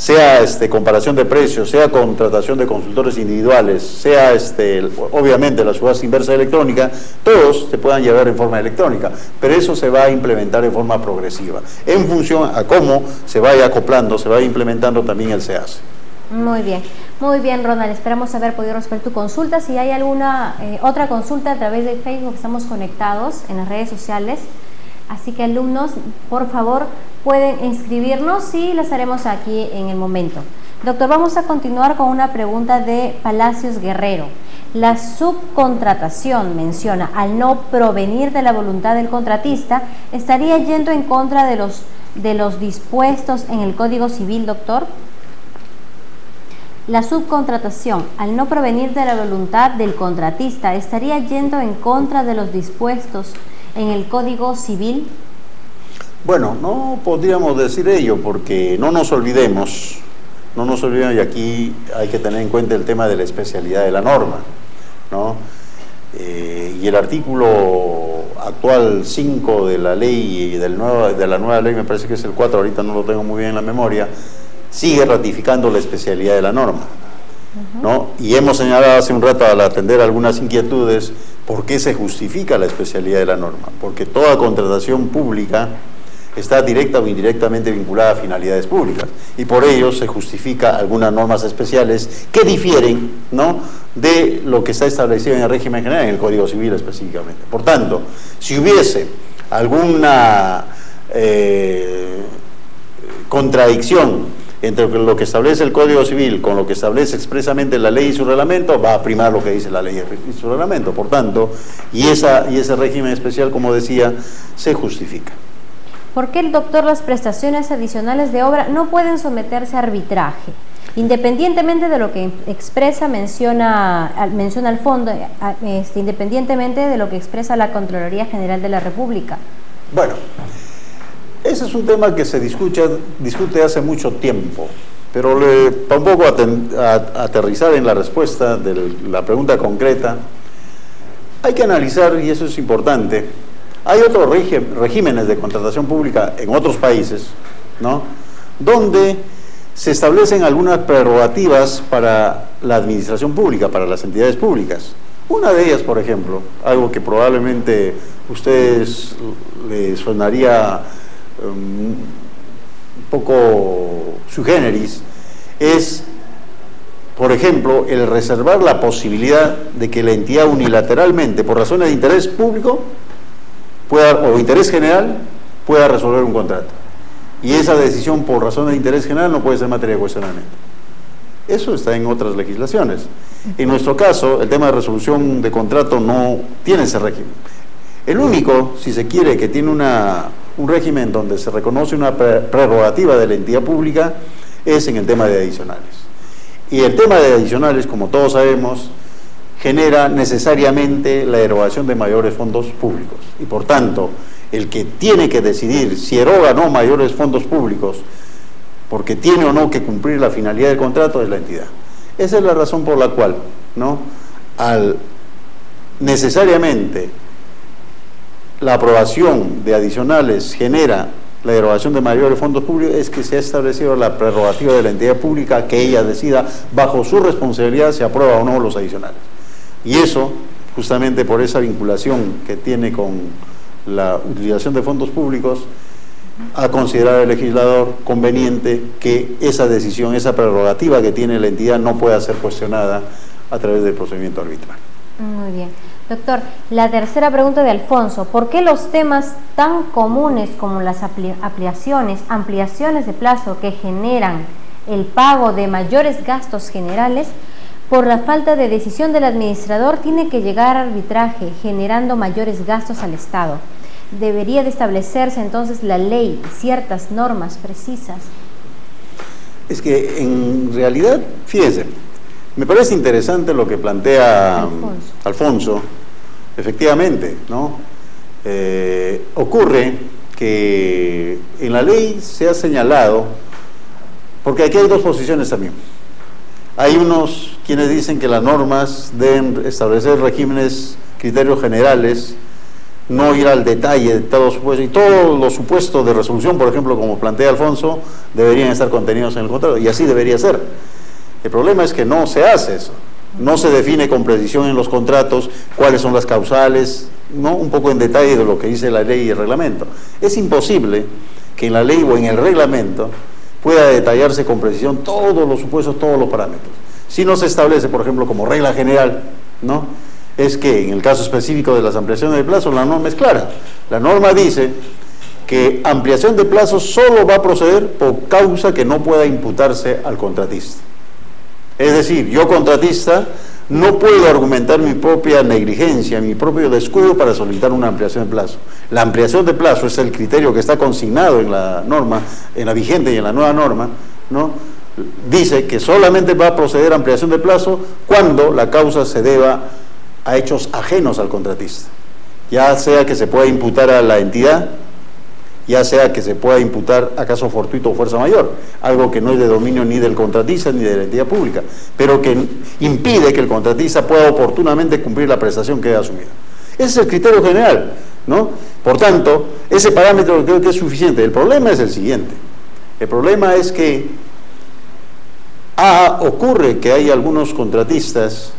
sea comparación de precios, sea contratación de consultores individuales, sea obviamente la subasta inversa electrónica, todos se puedan llevar en forma electrónica, pero eso se va a implementar en forma progresiva, en función a cómo se vaya acoplando, se vaya implementando también el SEACE. Muy bien, Ronald, esperamos haber podido resolver tu consulta. Si hay alguna otra consulta a través de Facebook, estamos conectados en las redes sociales, así que alumnos, por favor, pueden inscribirnos y las haremos aquí en el momento. Doctor, vamos a continuar con una pregunta de Palacios Guerrero. La subcontratación, menciona, al no provenir de la voluntad del contratista, ¿estaría yendo en contra de los dispuestos en el Código Civil, doctor? La subcontratación, al no provenir de la voluntad del contratista, ¿estaría yendo en contra de los dispuestos en el Código Civil? Bueno, no podríamos decir ello, porque no nos olvidemos, y aquí hay que tener en cuenta el tema de la especialidad de la norma, ¿no? Y el artículo actual 5 de la ley, de la nueva ley, me parece que es el 4, ahorita no lo tengo muy bien en la memoria, sigue ratificando la especialidad de la norma, ¿no? Y hemos señalado hace un rato, al atender algunas inquietudes, ¿por qué se justifica la especialidad de la norma? Porque toda contratación pública está directa o indirectamente vinculada a finalidades públicas, y por ello se justifica algunas normas especiales que difieren, ¿no?, de lo que está establecido en el régimen general, en el Código Civil específicamente. Por tanto, si hubiese alguna contradicción entre lo que establece el Código Civil con lo que establece expresamente la ley y su reglamento, va a primar lo que dice la ley y su reglamento. Por tanto, y ese régimen especial, como decía, se justifica. ¿Por qué, doctor, las prestaciones adicionales de obra no pueden someterse a arbitraje? Independientemente de lo que menciona el fondo, independientemente de lo que expresa la Contraloría General de la República. Bueno, ese es un tema que se discute hace mucho tiempo, pero para un poco aterrizar en la respuesta de la pregunta concreta, hay que analizar, y eso es importante, hay otros regímenes de contratación pública en otros países, ¿no?, donde se establecen algunas prerrogativas para la administración pública, para las entidades públicas. Una de ellas, por ejemplo, algo que probablemente a ustedes les sonaría un poco sui generis, es, por ejemplo, el reservar la posibilidad de que la entidad unilateralmente, por razones de interés público o interés general, pueda resolver un contrato. Y esa decisión por razones de interés general no puede ser materia de cuestionamiento. Eso está en otras legislaciones. En nuestro caso, el tema de resolución de contrato no tiene ese régimen. El único, si se quiere, que tiene un régimen donde se reconoce una prerrogativa de la entidad pública es en el tema de adicionales. Y el tema de adicionales, como todos sabemos, genera necesariamente la erogación de mayores fondos públicos. Y por tanto, el que tiene que decidir si eroga o no mayores fondos públicos, porque tiene o no que cumplir la finalidad del contrato, es la entidad. Esa es la razón por la cual, ¿no?, al necesariamente la aprobación de adicionales genera la erogación de mayores fondos públicos, es que se ha establecido la prerrogativa de la entidad pública que ella decida bajo su responsabilidad si aprueba o no los adicionales. Y eso, justamente por esa vinculación que tiene con la utilización de fondos públicos, ha considerado el legislador conveniente que esa decisión, esa prerrogativa que tiene la entidad no pueda ser cuestionada a través del procedimiento arbitral. Muy bien. Doctor, la tercera pregunta de Alfonso: ¿por qué los temas tan comunes como las ampliaciones de plazo que generan el pago de mayores gastos generales, por la falta de decisión del administrador, tiene que llegar a arbitraje, generando mayores gastos al Estado? ¿Debería de establecerse entonces la ley ciertas normas precisas? Es que en realidad, fíjense, me parece interesante lo que plantea Alfonso. Efectivamente, ¿no? Ocurre que en la ley se ha señalado, porque aquí hay dos posiciones también. Hay unos quienes dicen que las normas deben establecer regímenes, criterios generales no ir al detalle de todos los supuestos, y todos los supuestos de resolución, por ejemplo, como plantea Alfonso, deberían estar contenidos en el contrato, y así debería ser. El problema es que no se hace eso, no se define con precisión en los contratos cuáles son las causales, ¿no? Un poco en detalle de lo que dice la ley y el reglamento. Es imposible que en la ley o en el reglamento pueda detallarse con precisión todos los supuestos, todos los parámetros. Si no se establece, por ejemplo, como regla general, ¿no?, es que en el caso específico de las ampliaciones de plazo, la norma es clara. La norma dice que ampliación de plazo solo va a proceder por causa que no pueda imputarse al contratista. Es decir, yo contratista no puedo argumentar mi propia negligencia, mi propio descuido para solicitar una ampliación de plazo. La ampliación de plazo es el criterio que está consignado en la norma, en la vigente y en la nueva norma, ¿no? Dice que solamente va a proceder a ampliación de plazo cuando la causa se deba a hechos ajenos al contratista, ya sea que se pueda imputar a la entidad, ya sea que se pueda imputar a caso fortuito o fuerza mayor, algo que no es de dominio ni del contratista ni de la entidad pública, pero que impide que el contratista pueda oportunamente cumplir la prestación que ha asumido. Ese es el criterio general, ¿no? Por tanto, ese parámetro creo que es suficiente. El problema es el siguiente. El problema es que ocurre que hay algunos contratistas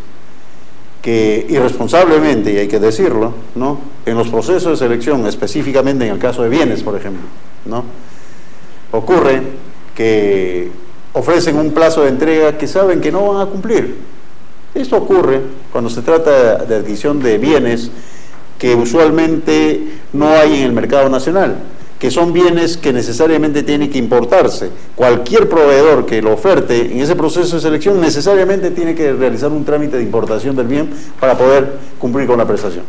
que irresponsablemente, y hay que decirlo, ¿no?, en los procesos de selección, específicamente en el caso de bienes, por ejemplo, ¿no?, ocurre que ofrecen un plazo de entrega que saben que no van a cumplir. Esto ocurre cuando se trata de adquisición de bienes que usualmente no hay en el mercado nacional, que son bienes que necesariamente tienen que importarse. Cualquier proveedor que lo oferte en ese proceso de selección necesariamente tiene que realizar un trámite de importación del bien para poder cumplir con la prestación.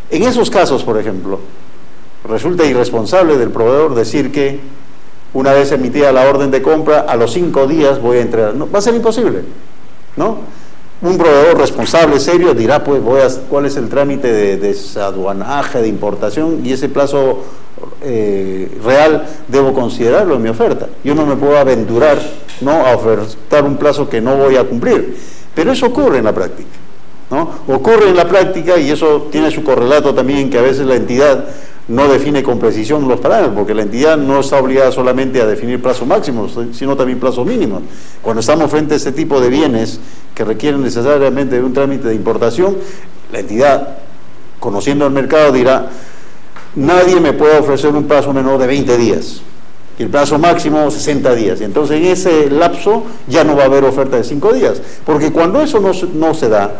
En esos casos, por ejemplo, resulta irresponsable del proveedor decir que una vez emitida la orden de compra, a los 5 días voy a entregar. No, va a ser imposible, ¿no? Un proveedor responsable, serio, dirá, pues, ¿cuál es el trámite de desaduanaje, de importación? Y ese plazo real debo considerarlo en mi oferta. Yo no me puedo aventurar, ¿no?, a ofertar un plazo que no voy a cumplir. Pero eso ocurre en la práctica, ¿no? Ocurre en la práctica, y eso tiene su correlato también, que a veces la entidad no define con precisión los parámetros, porque la entidad no está obligada solamente a definir plazos máximos, sino también plazos mínimos. Cuando estamos frente a este tipo de bienes que requieren necesariamente de un trámite de importación, la entidad, conociendo el mercado, dirá: nadie me puede ofrecer un plazo menor de 20 días, y el plazo máximo 60 días. Y entonces en ese lapso ya no va a haber oferta de 5 días, porque cuando eso no se da,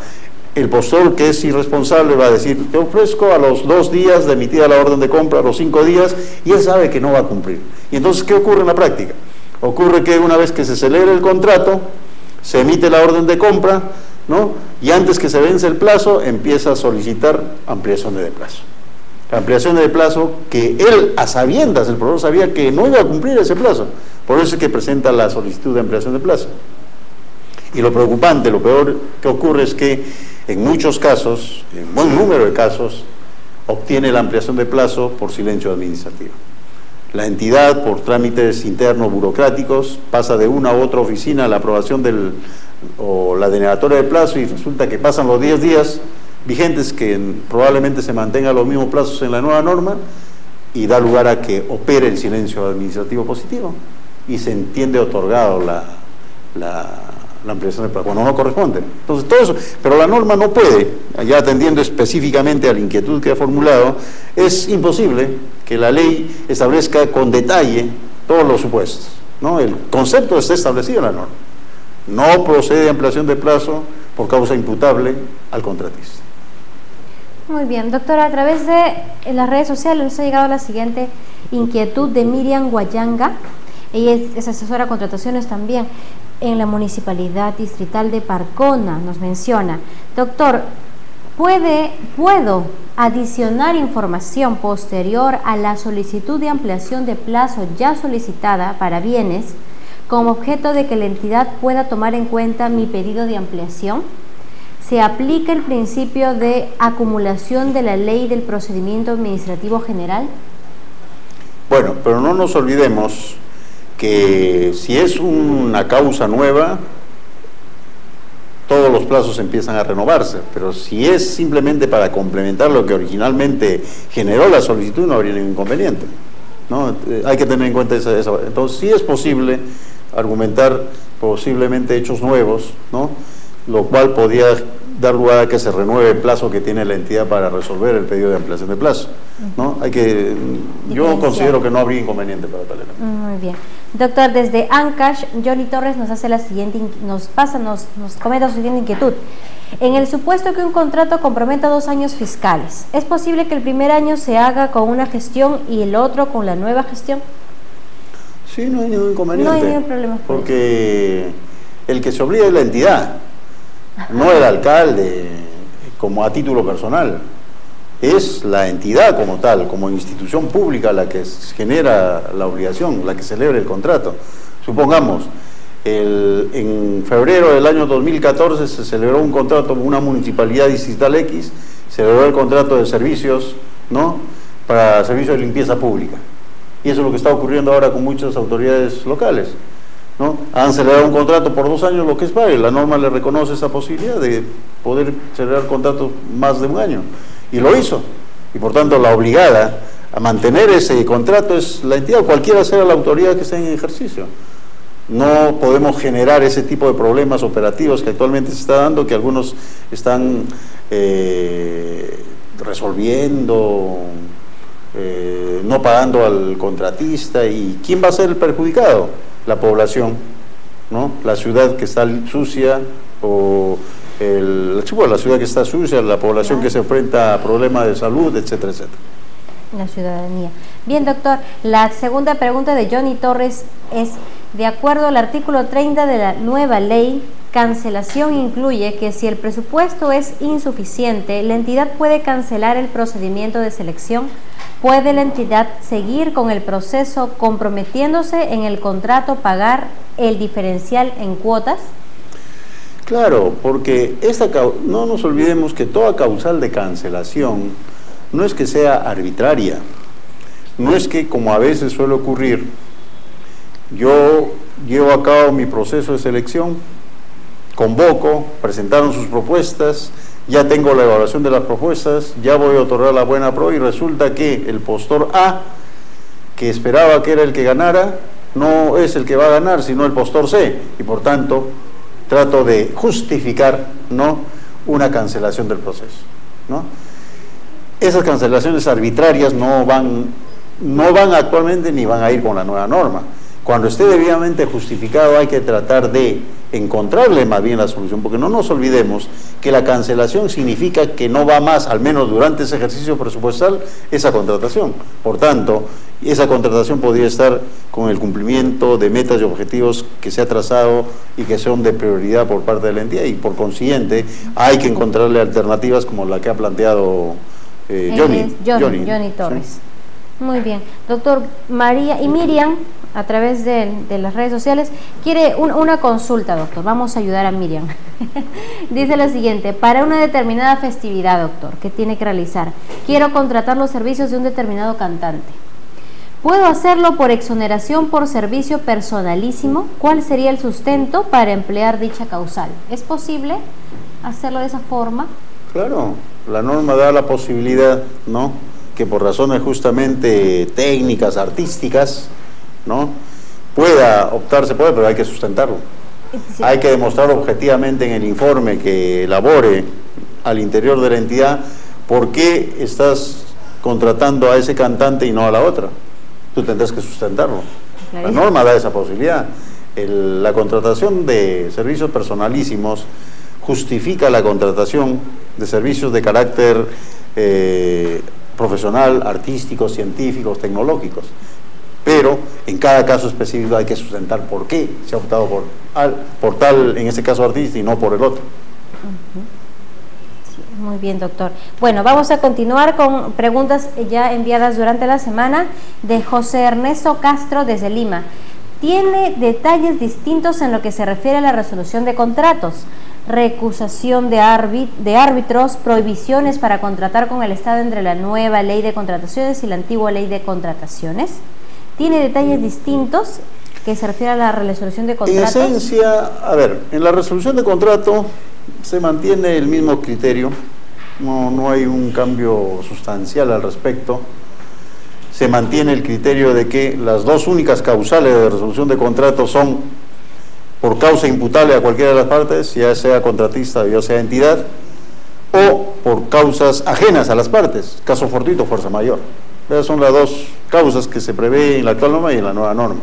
el postor, que es irresponsable, va a decir: te ofrezco a los 2 días de emitida la orden de compra, a los 5 días, y él sabe que no va a cumplir. Y entonces, ¿qué ocurre en la práctica? Ocurre que una vez que se celebra el contrato, se emite la orden de compra, ¿no?, y antes que se vence el plazo, empieza a solicitar ampliaciones de plazo. Ampliaciones de plazo que él, a sabiendas, el proveedor sabía que no iba a cumplir ese plazo. Por eso es que presenta la solicitud de ampliación de plazo. Y lo preocupante, lo peor que ocurre es que en muchos casos, en buen número de casos, obtiene la ampliación de plazo por silencio administrativo. La entidad, por trámites internos burocráticos, pasa de una u otra oficina a la aprobación o la denegatoria de plazo, y resulta que pasan los 10 días vigentes, que probablemente se mantengan los mismos plazos en la nueva norma, y da lugar a que opere el silencio administrativo positivo y se entiende otorgado la ampliación de plazo, cuando no corresponde. Entonces, todo eso, pero la norma no puede, ya atendiendo específicamente a la inquietud que ha formulado, es imposible que la ley establezca con detalle todos los supuestos, ¿no? El concepto está establecido en la norma. No procede ampliación de plazo por causa imputable al contratista. Muy bien, doctora, a través de las redes sociales nos ha llegado la siguiente inquietud de Miriam Guayanga. Ella es asesora de contrataciones también en la Municipalidad Distrital de Parcona. Nos menciona: doctor, ¿puedo adicionar información posterior a la solicitud de ampliación de plazo ya solicitada para bienes, con objeto de que la entidad pueda tomar en cuenta mi pedido de ampliación? ¿Se aplica el principio de acumulación de la ley del procedimiento administrativo general? Bueno, pero no nos olvidemos que si es una causa nueva, todos los plazos empiezan a renovarse, pero si es simplemente para complementar lo que originalmente generó la solicitud, no habría ningún inconveniente, ¿no? Hay que tener en cuenta esa. Entonces, sí es posible argumentar posiblemente hechos nuevos, ¿no? Lo cual podría dar lugar a que se renueve el plazo que tiene la entidad para resolver el pedido de ampliación de plazo, ¿no? Yo considero que no habría inconveniente para tal elemento. Muy bien. Doctor, desde Ancash, Johnny Torres nos hace la siguiente, nos comenta su siguiente inquietud. En el supuesto que un contrato comprometa 2 años fiscales, ¿es posible que el primer año se haga con una gestión y el otro con la nueva gestión? Sí, no hay ningún inconveniente. No hay ningún problema. Porque el que se obliga es la entidad, no el alcalde como a título personal. Es la entidad como tal, como institución pública, la que genera la obligación, la que celebra el contrato. Supongamos, en febrero del año 2014 se celebró un contrato con una municipalidad distrital X, celebró el contrato de servicios, ¿no?, para servicios de limpieza pública. Y eso es lo que está ocurriendo ahora con muchas autoridades locales, ¿no? Han celebrado un contrato por 2 años, lo que es pague. La norma le reconoce esa posibilidad de poder celebrar contratos más de 1 año. Y lo hizo. Y por tanto la obligada a mantener ese contrato es la entidad, cualquiera sea la autoridad que esté en ejercicio. No podemos generar ese tipo de problemas operativos que actualmente se está dando, que algunos están resolviendo, no pagando al contratista. ¿Y quién va a ser el perjudicado? La población, ¿no? La ciudad que está sucia, o la ciudad que está sucia, la población que se enfrenta a problemas de salud, etcétera, etcétera. La ciudadanía. Bien, doctor, la segunda pregunta de Johnny Torres es: de acuerdo al artículo 30 de la nueva ley, cancelación incluye que si el presupuesto es insuficiente, la entidad puede cancelar el procedimiento de selección. ¿Puede la entidad seguir con el proceso comprometiéndose en el contrato pagar el diferencial en cuotas? Claro, porque no nos olvidemos que toda causal de cancelación no es que sea arbitraria, no es que, como a veces suele ocurrir, yo llevo a cabo mi proceso de selección, convoco, presentaron sus propuestas, ya tengo la evaluación de las propuestas, ya voy a otorgar la buena pro, y resulta que el postor A, que esperaba que era el que ganara, no es el que va a ganar, sino el postor C, y por tanto trato de justificar, ¿no?, una cancelación del proceso, ¿no? Esas cancelaciones arbitrarias no van actualmente ni van a ir con la nueva norma. Cuando esté debidamente justificado hay que tratar de encontrarle más bien la solución, porque no nos olvidemos que la cancelación significa que no va más, al menos durante ese ejercicio presupuestal, esa contratación. Por tanto, esa contratación podría estar con el cumplimiento de metas y objetivos que se ha trazado y que son de prioridad por parte de la entidad, y por consiguiente hay que encontrarle alternativas como la que ha planteado Johnny Torres. ¿Sí? Muy bien. Doctor, María y Miriam, a través de las redes sociales, quiere una consulta, doctor. Vamos a ayudar a Miriam. Dice lo siguiente: para una determinada festividad, doctor, que tiene que realizar, quiero contratar los servicios de un determinado cantante. ¿Puedo hacerlo por exoneración por servicio personalísimo? ¿Cuál sería el sustento para emplear dicha causal? ¿Es posible hacerlo de esa forma? Claro, la norma da la posibilidad, ¿no?, que por razones justamente técnicas, artísticas, ¿no?, pueda optarse, pero hay que sustentarlo. Sí. Hay que demostrar objetivamente en el informe que elabore al interior de la entidad por qué estás contratando a ese cantante y no a la otra. Tú tendrás que sustentarlo. La norma da esa posibilidad. La contratación de servicios personalísimos justifica la contratación de servicios de carácter profesional, artísticos, científicos, tecnológicos. Pero en cada caso específico hay que sustentar por qué se ha optado por tal, en este caso artista, y no por el otro. Sí, muy bien, doctor. Bueno, vamos a continuar con preguntas ya enviadas durante la semana de José Ernesto Castro desde Lima. Tiene detalles distintos en lo que se refiere a la resolución de contratos, recusación de árbitros, prohibiciones para contratar con el Estado entre la nueva ley de contrataciones y la antigua ley de contrataciones. ¿Tiene detalles distintos que se refiere a la resolución de contratos? En esencia, a ver, en la resolución de contrato Se mantiene el mismo criterio, no hay un cambio sustancial al respecto. Se mantiene el criterio de que las dos únicas causales de resolución de contratos son por causa imputable a cualquiera de las partes, ya sea contratista o ya sea entidad, o por causas ajenas a las partes, caso fortuito, fuerza mayor. Esas son las dos causas que se prevé en la actual norma y en la nueva norma.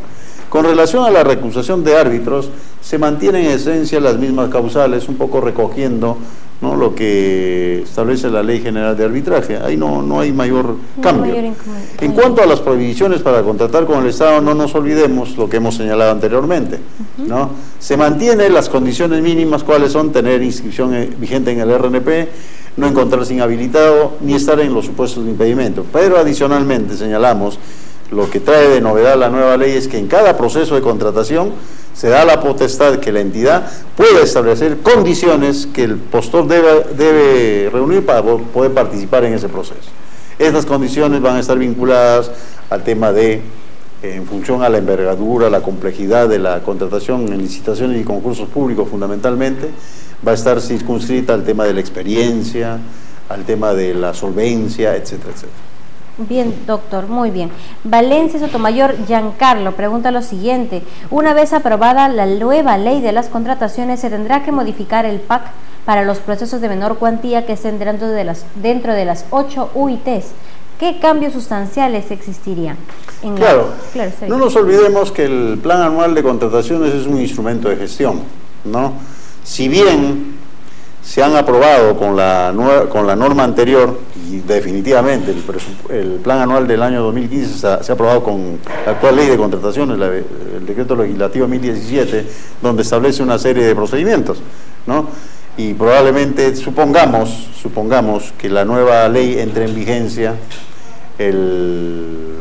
Con relación a la recusación de árbitros, se mantienen en esencia las mismas causales, un poco recogiendo, ¿no?, lo que establece la Ley General de Arbitraje. Ahí no hay mayor cambio. En cuanto a las prohibiciones para contratar con el Estado, no nos olvidemos lo que hemos señalado anteriormente, ¿no? Se mantienen las condiciones mínimas, cuáles son: tener inscripción vigente en el RNP, no encontrarse inhabilitado, ni estar en los supuestos de impedimento. Pero adicionalmente señalamos, lo que trae de novedad la nueva ley es que en cada proceso de contratación se da la potestad que la entidad pueda establecer condiciones que el postor debe reunir para poder participar en ese proceso. Estas condiciones van a estar vinculadas al tema de, en función a la envergadura, la complejidad de la contratación en licitaciones y concursos públicos fundamentalmente, va a estar circunscrita al tema de la experiencia, al tema de la solvencia, etcétera, etcétera. Bien, doctor, muy bien. Valencia Sotomayor Giancarlo pregunta lo siguiente: una vez aprobada la nueva ley de las contrataciones, ¿se tendrá que modificar el PAC para los procesos de menor cuantía que estén dentro de las 8 UITs? ¿Qué cambios sustanciales existirían? Claro, no nos olvidemos que el Plan Anual de Contrataciones es un instrumento de gestión, ¿no? Si bien se han aprobado con la norma anterior, y definitivamente el plan anual del año 2015 se ha aprobado con la actual ley de contrataciones, el decreto legislativo 1017, donde establece una serie de procedimientos, ¿no? Y probablemente supongamos que la nueva ley entre en vigencia en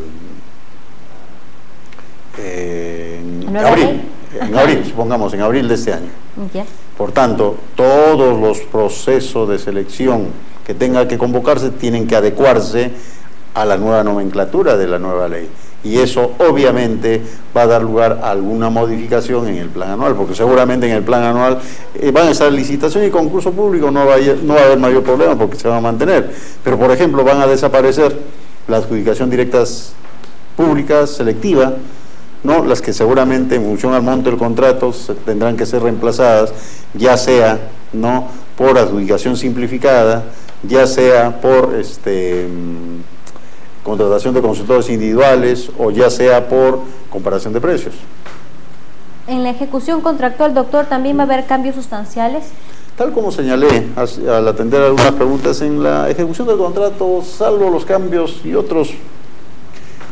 abril de este año. Yeah. Por tanto, todos los procesos de selección que tenga que convocarse tienen que adecuarse a la nueva nomenclatura de la nueva ley. Y eso obviamente va a dar lugar a alguna modificación en el plan anual, porque seguramente en el plan anual van a estar licitación y concurso público, no va a haber mayor problema porque se van a mantener. Pero, por ejemplo, van a desaparecer la adjudicación directas públicas selectiva, ¿no? Las que seguramente en función al monto del contrato tendrán que ser reemplazadas, ya sea, ¿no?, por adjudicación simplificada, ya sea por contratación de consultores individuales o ya sea por comparación de precios. En la ejecución contractual, doctor, ¿también va a haber cambios sustanciales? Tal como señalé al atender algunas preguntas, en la ejecución del contrato, salvo los cambios y otros,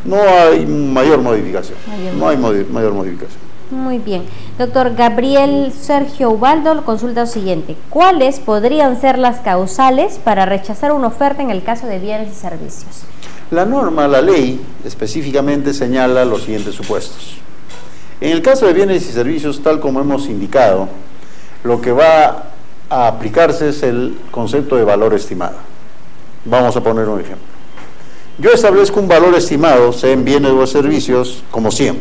no hay mayor modificación. Mayor modificación. Muy bien. Doctor Gabriel Sergio Ubaldo consulta lo siguiente: ¿cuáles podrían ser las causales para rechazar una oferta en el caso de bienes y servicios? La norma, la ley, específicamente señala los siguientes supuestos. En el caso de bienes y servicios, tal como hemos indicado, lo que va a aplicarse es el concepto de valor estimado. Vamos a poner un ejemplo. Yo establezco un valor estimado, sea en bienes o servicios, como 100.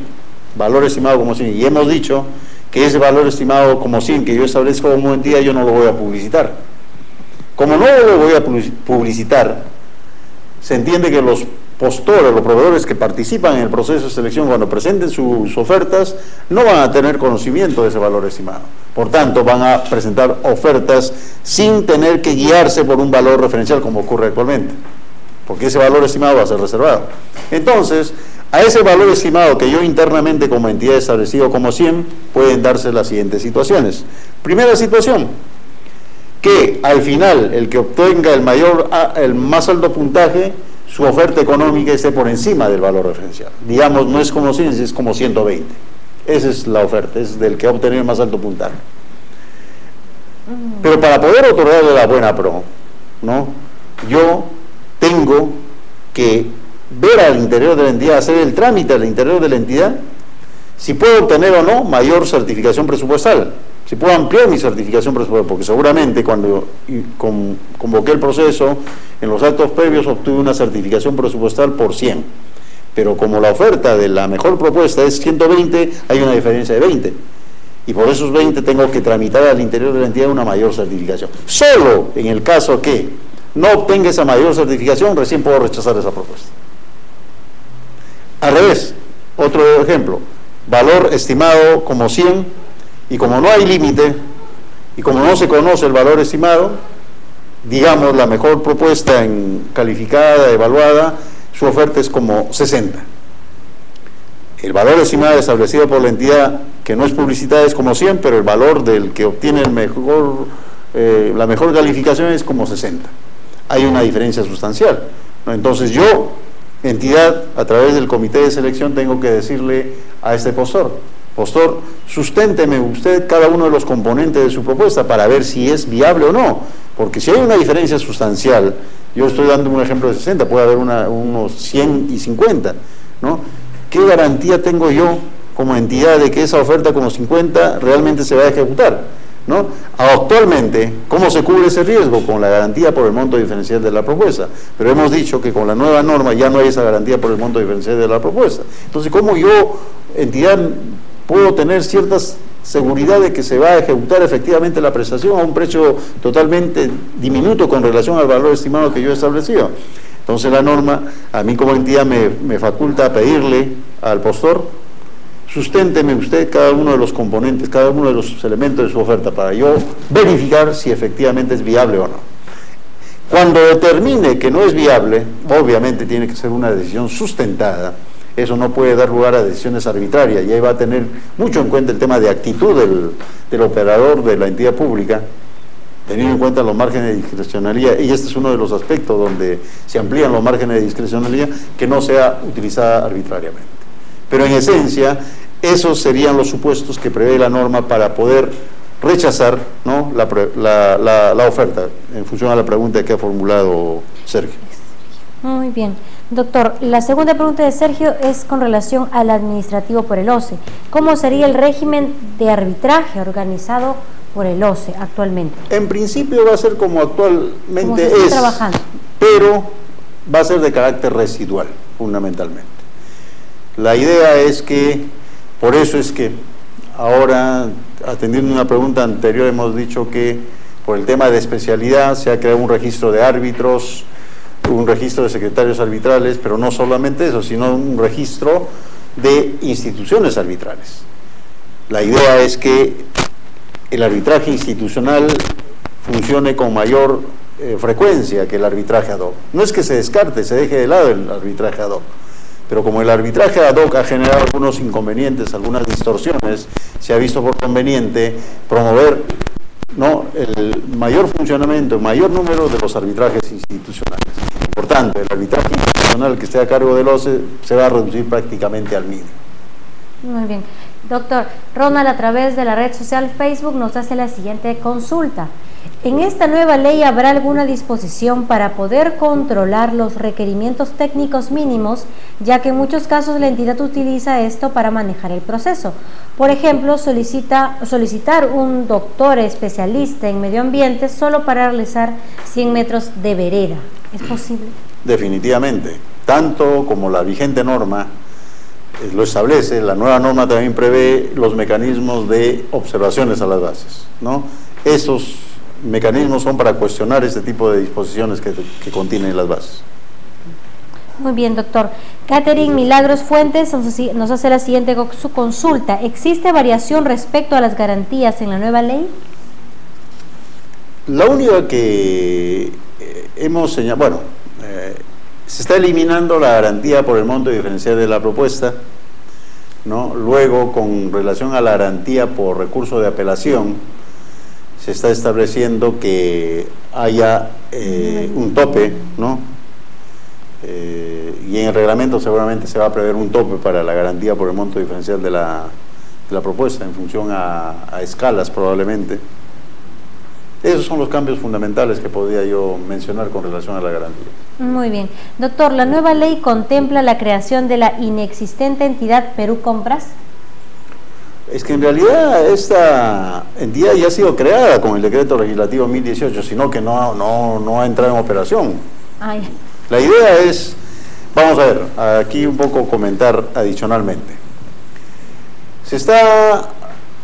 Valor estimado como 100. Y hemos dicho que ese valor estimado como 100 que yo establezco como entidad, yo no lo voy a publicitar. Como no lo voy a publicitar, se entiende que los postores, los proveedores que participan en el proceso de selección, cuando presenten sus ofertas, no van a tener conocimiento de ese valor estimado. Por tanto, van a presentar ofertas sin tener que guiarse por un valor referencial, como ocurre actualmente, porque ese valor estimado va a ser reservado. Entonces, a ese valor estimado que yo internamente como entidad he establecido como 100, pueden darse las siguientes situaciones. Primera situación, que al final el que obtenga el más alto puntaje, su oferta económica esté por encima del valor referencial. Digamos, no es como 100, es como 120. Esa es la oferta, es del que ha obtenido el más alto puntaje. Pero para poder otorgarle la buena pro, ¿no?, yo tengo que ver al interior de la entidad, hacer el trámite al interior de la entidad, si puedo obtener o no mayor certificación presupuestal, si puedo ampliar mi certificación presupuestal, porque seguramente cuando convoqué el proceso, en los actos previos obtuve una certificación presupuestal por 100, pero como la oferta de la mejor propuesta es 120, hay una diferencia de 20. y por esos 20 tengo que tramitar al interior de la entidad una mayor certificación. Solo en el caso que no obtenga esa mayor certificación, recién puedo rechazar esa propuesta. Al revés, otro ejemplo, valor estimado como 100, y como no hay límite, y como no se conoce el valor estimado, digamos la mejor propuesta en calificada, evaluada, su oferta es como 60. El valor estimado establecido por la entidad que no es publicitada es como 100, pero el valor del que obtiene el mejor, la mejor calificación es como 60. Hay una diferencia sustancial, ¿no? Entonces yo, entidad, a través del comité de selección, tengo que decirle a este postor, susténteme usted cada uno de los componentes de su propuesta para ver si es viable o no, porque si hay una diferencia sustancial, yo estoy dando un ejemplo de 60, puede haber unos 100 y 50, ¿no? ¿Qué garantía tengo yo como entidad de que esa oferta como 50 realmente se va a ejecutar, ¿no? Actualmente, ¿cómo se cubre ese riesgo? Con la garantía por el monto diferencial de la propuesta, pero hemos dicho que con la nueva norma ya no hay esa garantía por el monto diferencial de la propuesta. Entonces, ¿cómo yo, entidad, puedo tener cierta seguridad de que se va a ejecutar efectivamente la prestación a un precio totalmente diminuto con relación al valor estimado que yo he establecido? Entonces la norma, a mí como entidad me faculta a pedirle al postor, susténteme usted cada uno de los componentes, cada uno de los elementos de su oferta para yo verificar si efectivamente es viable o no. Cuando determine que no es viable, obviamente tiene que ser una decisión sustentada. Eso no puede dar lugar a decisiones arbitrarias, y ahí va a tener mucho en cuenta el tema de actitud del operador de la entidad pública, teniendo en cuenta los márgenes de discrecionalidad, y este es uno de los aspectos donde se amplían los márgenes de discrecionalidad, que no sea utilizada arbitrariamente. Pero en esencia, esos serían los supuestos que prevé la norma para poder rechazar, ¿no?, la oferta, en función a la pregunta que ha formulado Sergio. Muy bien. Doctor, la segunda pregunta de Sergio es con relación al administrativo por el OCE. ¿Cómo sería el régimen de arbitraje organizado por el OCE actualmente? En principio va a ser como actualmente es, trabajando, pero va a ser de carácter residual, fundamentalmente. La idea es que, por eso es que ahora, atendiendo una pregunta anterior, hemos dicho que por el tema de especialidad se ha creado un registro de árbitros, un registro de secretarios arbitrales, pero no solamente eso, sino un registro de instituciones arbitrales. La idea es que el arbitraje institucional funcione con mayor frecuencia que el arbitraje ad hoc. No es que se descarte, se deje de lado el arbitraje ad hoc, pero como el arbitraje ad hoc ha generado algunos inconvenientes, algunas distorsiones, se ha visto por conveniente promover, ¿no?, el mayor funcionamiento, el mayor número de los arbitrajes institucionales. Por tanto, el arbitraje institucional que esté a cargo del OCE se va a reducir prácticamente al mínimo. Muy bien. Doctor, Ronald, a través de la red social Facebook, nos hace la siguiente consulta. ¿En esta nueva ley habrá alguna disposición para poder controlar los requerimientos técnicos mínimos, ya que en muchos casos la entidad utiliza esto para manejar el proceso? Por ejemplo, solicitar un doctor especialista en medio ambiente solo para realizar 100 metros de vereda. ¿Es posible? Definitivamente. Tanto como la vigente norma lo establece, la nueva norma también prevé los mecanismos de observaciones a las bases, ¿no? Esos mecanismos son para cuestionar este tipo de disposiciones que contienen las bases. Muy bien, doctor. Catherine Milagros Fuentes nos hace la siguiente consulta. ¿Existe variación respecto a las garantías en la nueva ley? La única que hemos señalado, bueno, se está eliminando la garantía por el monto diferencial de la propuesta, ¿no? Luego, con relación a la garantía por recurso de apelación, se está estableciendo que haya un tope, ¿no? Y en el reglamento seguramente se va a prever un tope para la garantía por el monto diferencial de la propuesta, en función a escalas probablemente. Esos son los cambios fundamentales que podría yo mencionar con relación a la garantía. Muy bien. Doctor, ¿la nueva ley contempla la creación de la inexistente entidad Perú Compras? Es que en realidad esta entidad ya ha sido creada con el decreto legislativo 1018, sino que no ha entrado en operación. Ay. La idea es, vamos a ver, aquí un poco comentar adicionalmente. Se está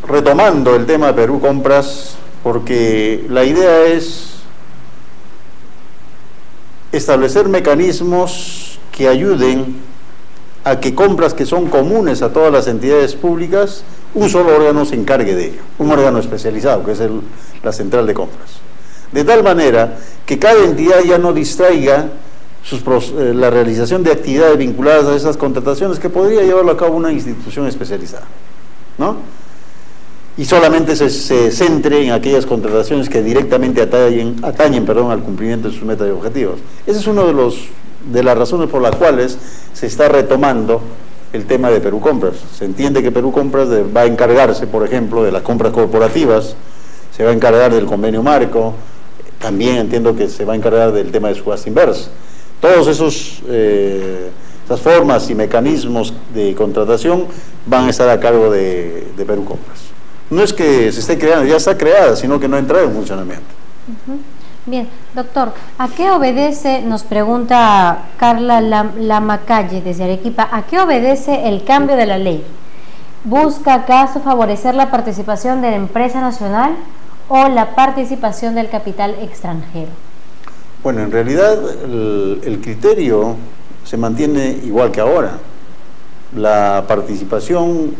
retomando el tema de Perú Compras, porque la idea es establecer mecanismos que ayuden a que compras que son comunes a todas las entidades públicas, un solo órgano se encargue de ello, un órgano especializado, que es la central de compras. De tal manera que cada entidad ya no distraiga la realización de actividades vinculadas a esas contrataciones que podría llevarlo a cabo una institución especializada, ¿no? Y solamente se centre en aquellas contrataciones que directamente atañen al cumplimiento de sus metas y objetivos. Ese es uno de las razones por las cuales se está retomando el tema de Perú Compras. Se entiende que Perú Compras va a encargarse, por ejemplo, de las compras corporativas, se va a encargar del convenio marco, también entiendo que se va a encargar del tema de subasta inversa. Todos esas formas y mecanismos de contratación van a estar a cargo de Perú Compras. No es que se esté creando, ya está creada, sino que no entra en funcionamiento. Bien, doctor, ¿a qué obedece, nos pregunta Carla Lamacalle desde Arequipa, ¿a qué obedece el cambio de la ley? ¿Busca acaso favorecer la participación de la empresa nacional o la participación del capital extranjero? Bueno, en realidad el criterio se mantiene igual que ahora. La participación,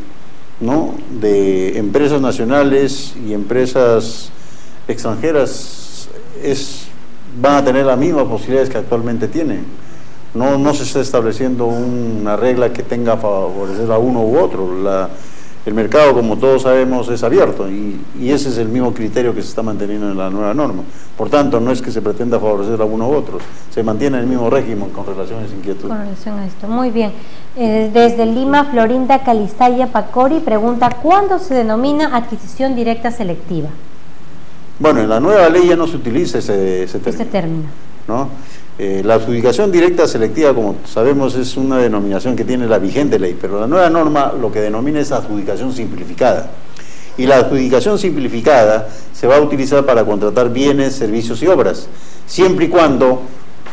¿no?, de empresas nacionales y empresas extranjeras van a tener las mismas posibilidades que actualmente tienen. No se está estableciendo una regla que tenga a favorecer a uno u otro. El mercado, como todos sabemos, es abierto y ese es el mismo criterio que se está manteniendo en la nueva norma. Por tanto, no es que se pretenda favorecer a uno u otro, se mantiene el mismo régimen con relación a esa inquietud. Con relación a esto, muy bien. Desde Lima, Florinda Calistaya Pacori pregunta, ¿cuándo se denomina adquisición directa selectiva? Bueno, en la nueva ley ya no se utiliza ese término, ¿no? La adjudicación directa selectiva, como sabemos, es una denominación que tiene la vigente ley, pero la nueva norma lo que denomina es adjudicación simplificada. Y la adjudicación simplificada se va a utilizar para contratar bienes, servicios y obras, siempre y cuando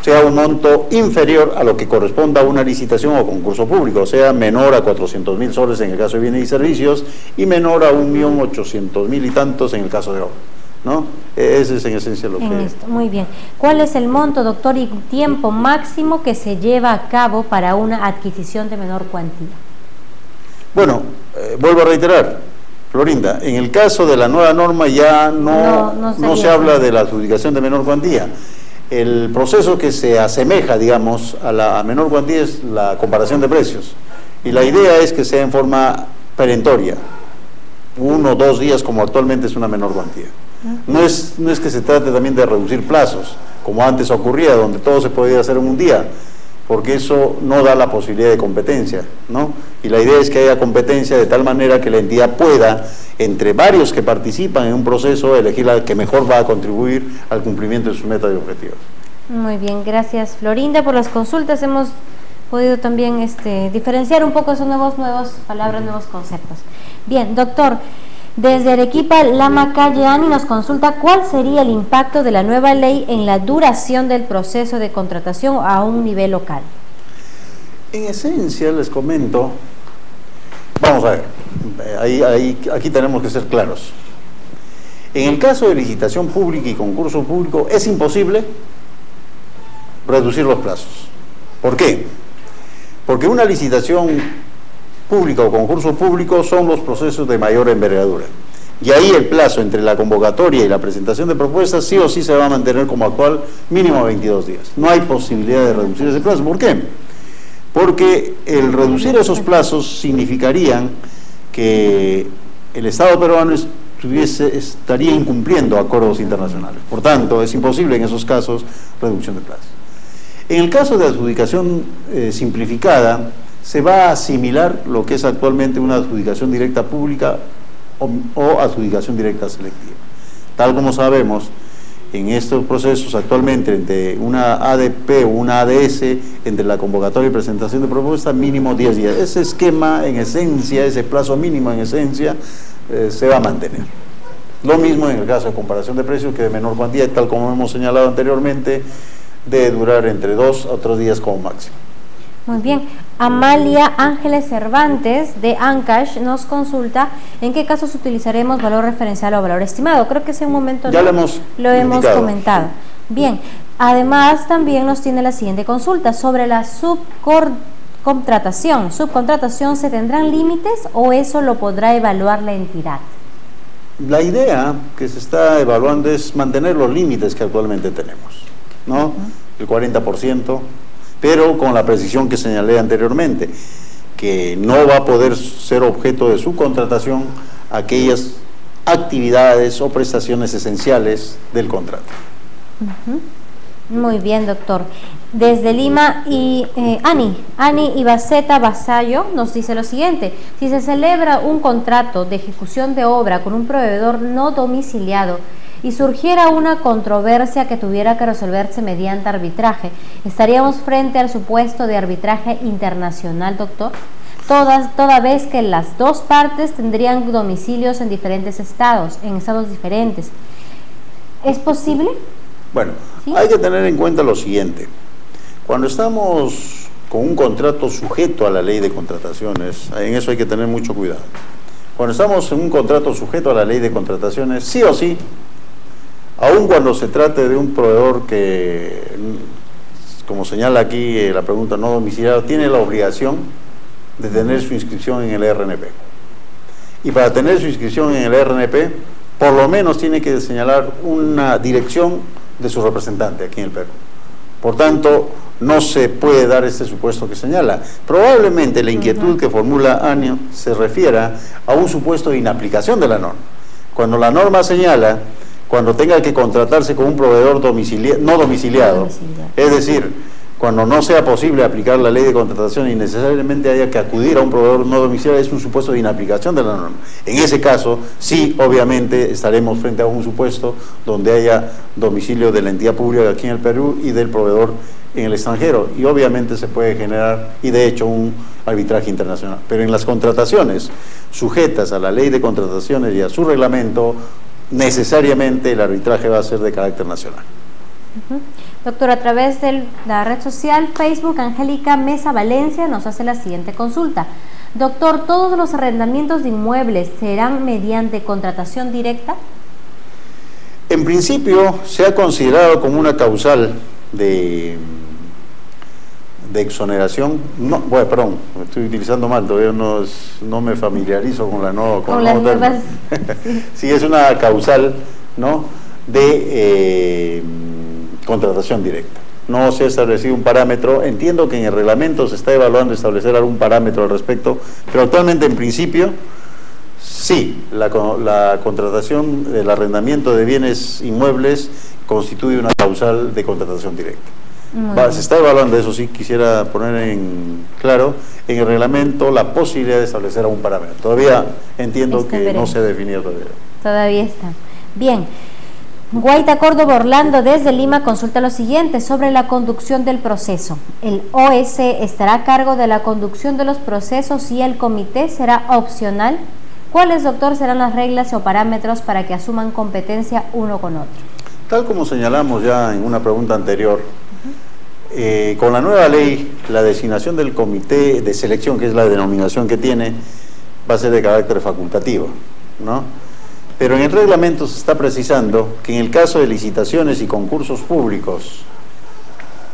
sea un monto inferior a lo que corresponda a una licitación o concurso público, o sea, menor a 400.000 soles en el caso de bienes y servicios y menor a 1.800.000 y tantos en el caso de obras, ¿no? Ese es en esencia lo que... Esto, muy bien. ¿Cuál es el monto, doctor, y tiempo máximo que se lleva a cabo para una adquisición de menor cuantía? Bueno, vuelvo a reiterar, Florinda, en el caso de la nueva norma ya no se habla de la adjudicación de menor cuantía. El proceso que se asemeja, digamos, a la menor cuantía es la comparación de precios. Y la idea es que sea en forma perentoria, 1 o 2 días como actualmente es una menor cuantía. No es que se trate también de reducir plazos, como antes ocurría, donde todo se podía hacer en un día, porque eso no da la posibilidad de competencia, ¿no? Y la idea es que haya competencia de tal manera que la entidad pueda, entre varios que participan en un proceso, elegir la que mejor va a contribuir al cumplimiento de sus metas y objetivos. Muy bien, gracias Florinda por las consultas. Hemos podido también diferenciar un poco esos nuevas palabras, nuevos conceptos. Bien, doctor, desde Arequipa, Lama Calle Ani nos consulta cuál sería el impacto de la nueva ley en la duración del proceso de contratación a un nivel local. En esencia, les comento, vamos a ver, aquí tenemos que ser claros. En el caso de licitación pública y concurso público, es imposible reducir los plazos. ¿Por qué? Porque una licitación pública o concurso público son los procesos de mayor envergadura. Y ahí el plazo entre la convocatoria y la presentación de propuestas sí o sí se va a mantener como actual, mínimo 22 días. No hay posibilidad de reducir ese plazo. ¿Por qué? Porque el reducir esos plazos significarían que el Estado peruano estaría incumpliendo acuerdos internacionales. Por tanto, es imposible en esos casos reducción de plazos. En el caso de adjudicación simplificada, se va a asimilar lo que es actualmente una adjudicación directa pública o adjudicación directa selectiva. Tal como sabemos, en estos procesos actualmente entre una ADP o una ADS, entre la convocatoria y presentación de propuestas, mínimo 10 días. Ese esquema en esencia, ese plazo mínimo en esencia, se va a mantener. Lo mismo en el caso de comparación de precios, que de menor cuantía, tal como hemos señalado anteriormente, debe durar entre 2 a 3 días como máximo. Muy bien. Amalia Ángeles Cervantes de Ancash nos consulta en qué casos utilizaremos valor referencial o valor estimado. Creo que ese momento ya lo hemos comentado. Bien, además también nos tiene la siguiente consulta sobre la subcontratación. ¿Subcontratación se tendrán límites o eso lo podrá evaluar la entidad? La idea que se está evaluando es mantener los límites que actualmente tenemos, ¿no? El 40%, pero con la precisión que señalé anteriormente, que no va a poder ser objeto de subcontratación aquellas actividades o prestaciones esenciales del contrato. Muy bien, doctor. Desde Lima, y Ani Ibaceta Basayo nos dice lo siguiente: si se celebra un contrato de ejecución de obra con un proveedor no domiciliado y surgiera una controversia que tuviera que resolverse mediante arbitraje, ¿estaríamos frente al supuesto de arbitraje internacional, doctor? Toda vez que las dos partes tendrían domicilios en diferentes estados, en estados diferentes. ¿Es posible? Bueno, ¿sí? Hay que tener en cuenta lo siguiente. Cuando estamos con un contrato sujeto a la ley de contrataciones, en eso hay que tener mucho cuidado. Cuando estamos en un contrato sujeto a la ley de contrataciones, sí o sí, aun cuando se trate de un proveedor que, como señala aquí la pregunta, no domiciliado, tiene la obligación de tener su inscripción en el RNP. Y para tener su inscripción en el RNP, por lo menos tiene que señalar una dirección de su representante aquí en el Perú. Por tanto, no se puede dar este supuesto que señala. Probablemente la inquietud que formula Año se refiera a un supuesto de inaplicación de la norma. Cuando la norma señala, cuando tenga que contratarse con un proveedor no domiciliado, es decir, cuando no sea posible aplicar la ley de contratación y necesariamente haya que acudir a un proveedor no domiciliado, es un supuesto de inaplicación de la norma. En ese caso, sí, obviamente, estaremos frente a un supuesto donde haya domicilio de la entidad pública aquí en el Perú y del proveedor en el extranjero, y obviamente se puede generar, y de hecho, un arbitraje internacional. Pero en las contrataciones sujetas a la ley de contrataciones y a su reglamento, necesariamente el arbitraje va a ser de carácter nacional. Doctor, a través de la red social Facebook, Angélica Mesa Valencia nos hace la siguiente consulta. Doctor, ¿todos los arrendamientos de inmuebles serán mediante contratación directa? En principio se ha considerado como una causal de exoneración, perdón, estoy utilizando mal, todavía no me familiarizo con la nueva. Con las nuevas. Sí, es una causal, ¿no?, de contratación directa. No se ha establecido un parámetro. Entiendo que en el reglamento se está evaluando establecer algún parámetro al respecto, pero actualmente en principio sí, la contratación, el arrendamiento de bienes inmuebles constituye una causal de contratación directa. Se está evaluando, eso sí quisiera poner en claro, en el reglamento la posibilidad de establecer algún parámetro. Todavía entiendo que no se ha definido todavía. Todavía está. Bien. Guaita Córdoba Orlando desde Lima consulta lo siguiente sobre la conducción del proceso. ¿El OS estará a cargo de la conducción de los procesos y el comité será opcional? ¿Cuáles, doctor, serán las reglas o parámetros para que asuman competencia uno con otro? Tal como señalamos ya en una pregunta anterior, con la nueva ley, la designación del comité de selección, que es la denominación que tiene, va a ser de carácter facultativo, ¿no? Pero en el reglamento se está precisando que en el caso de licitaciones y concursos públicos,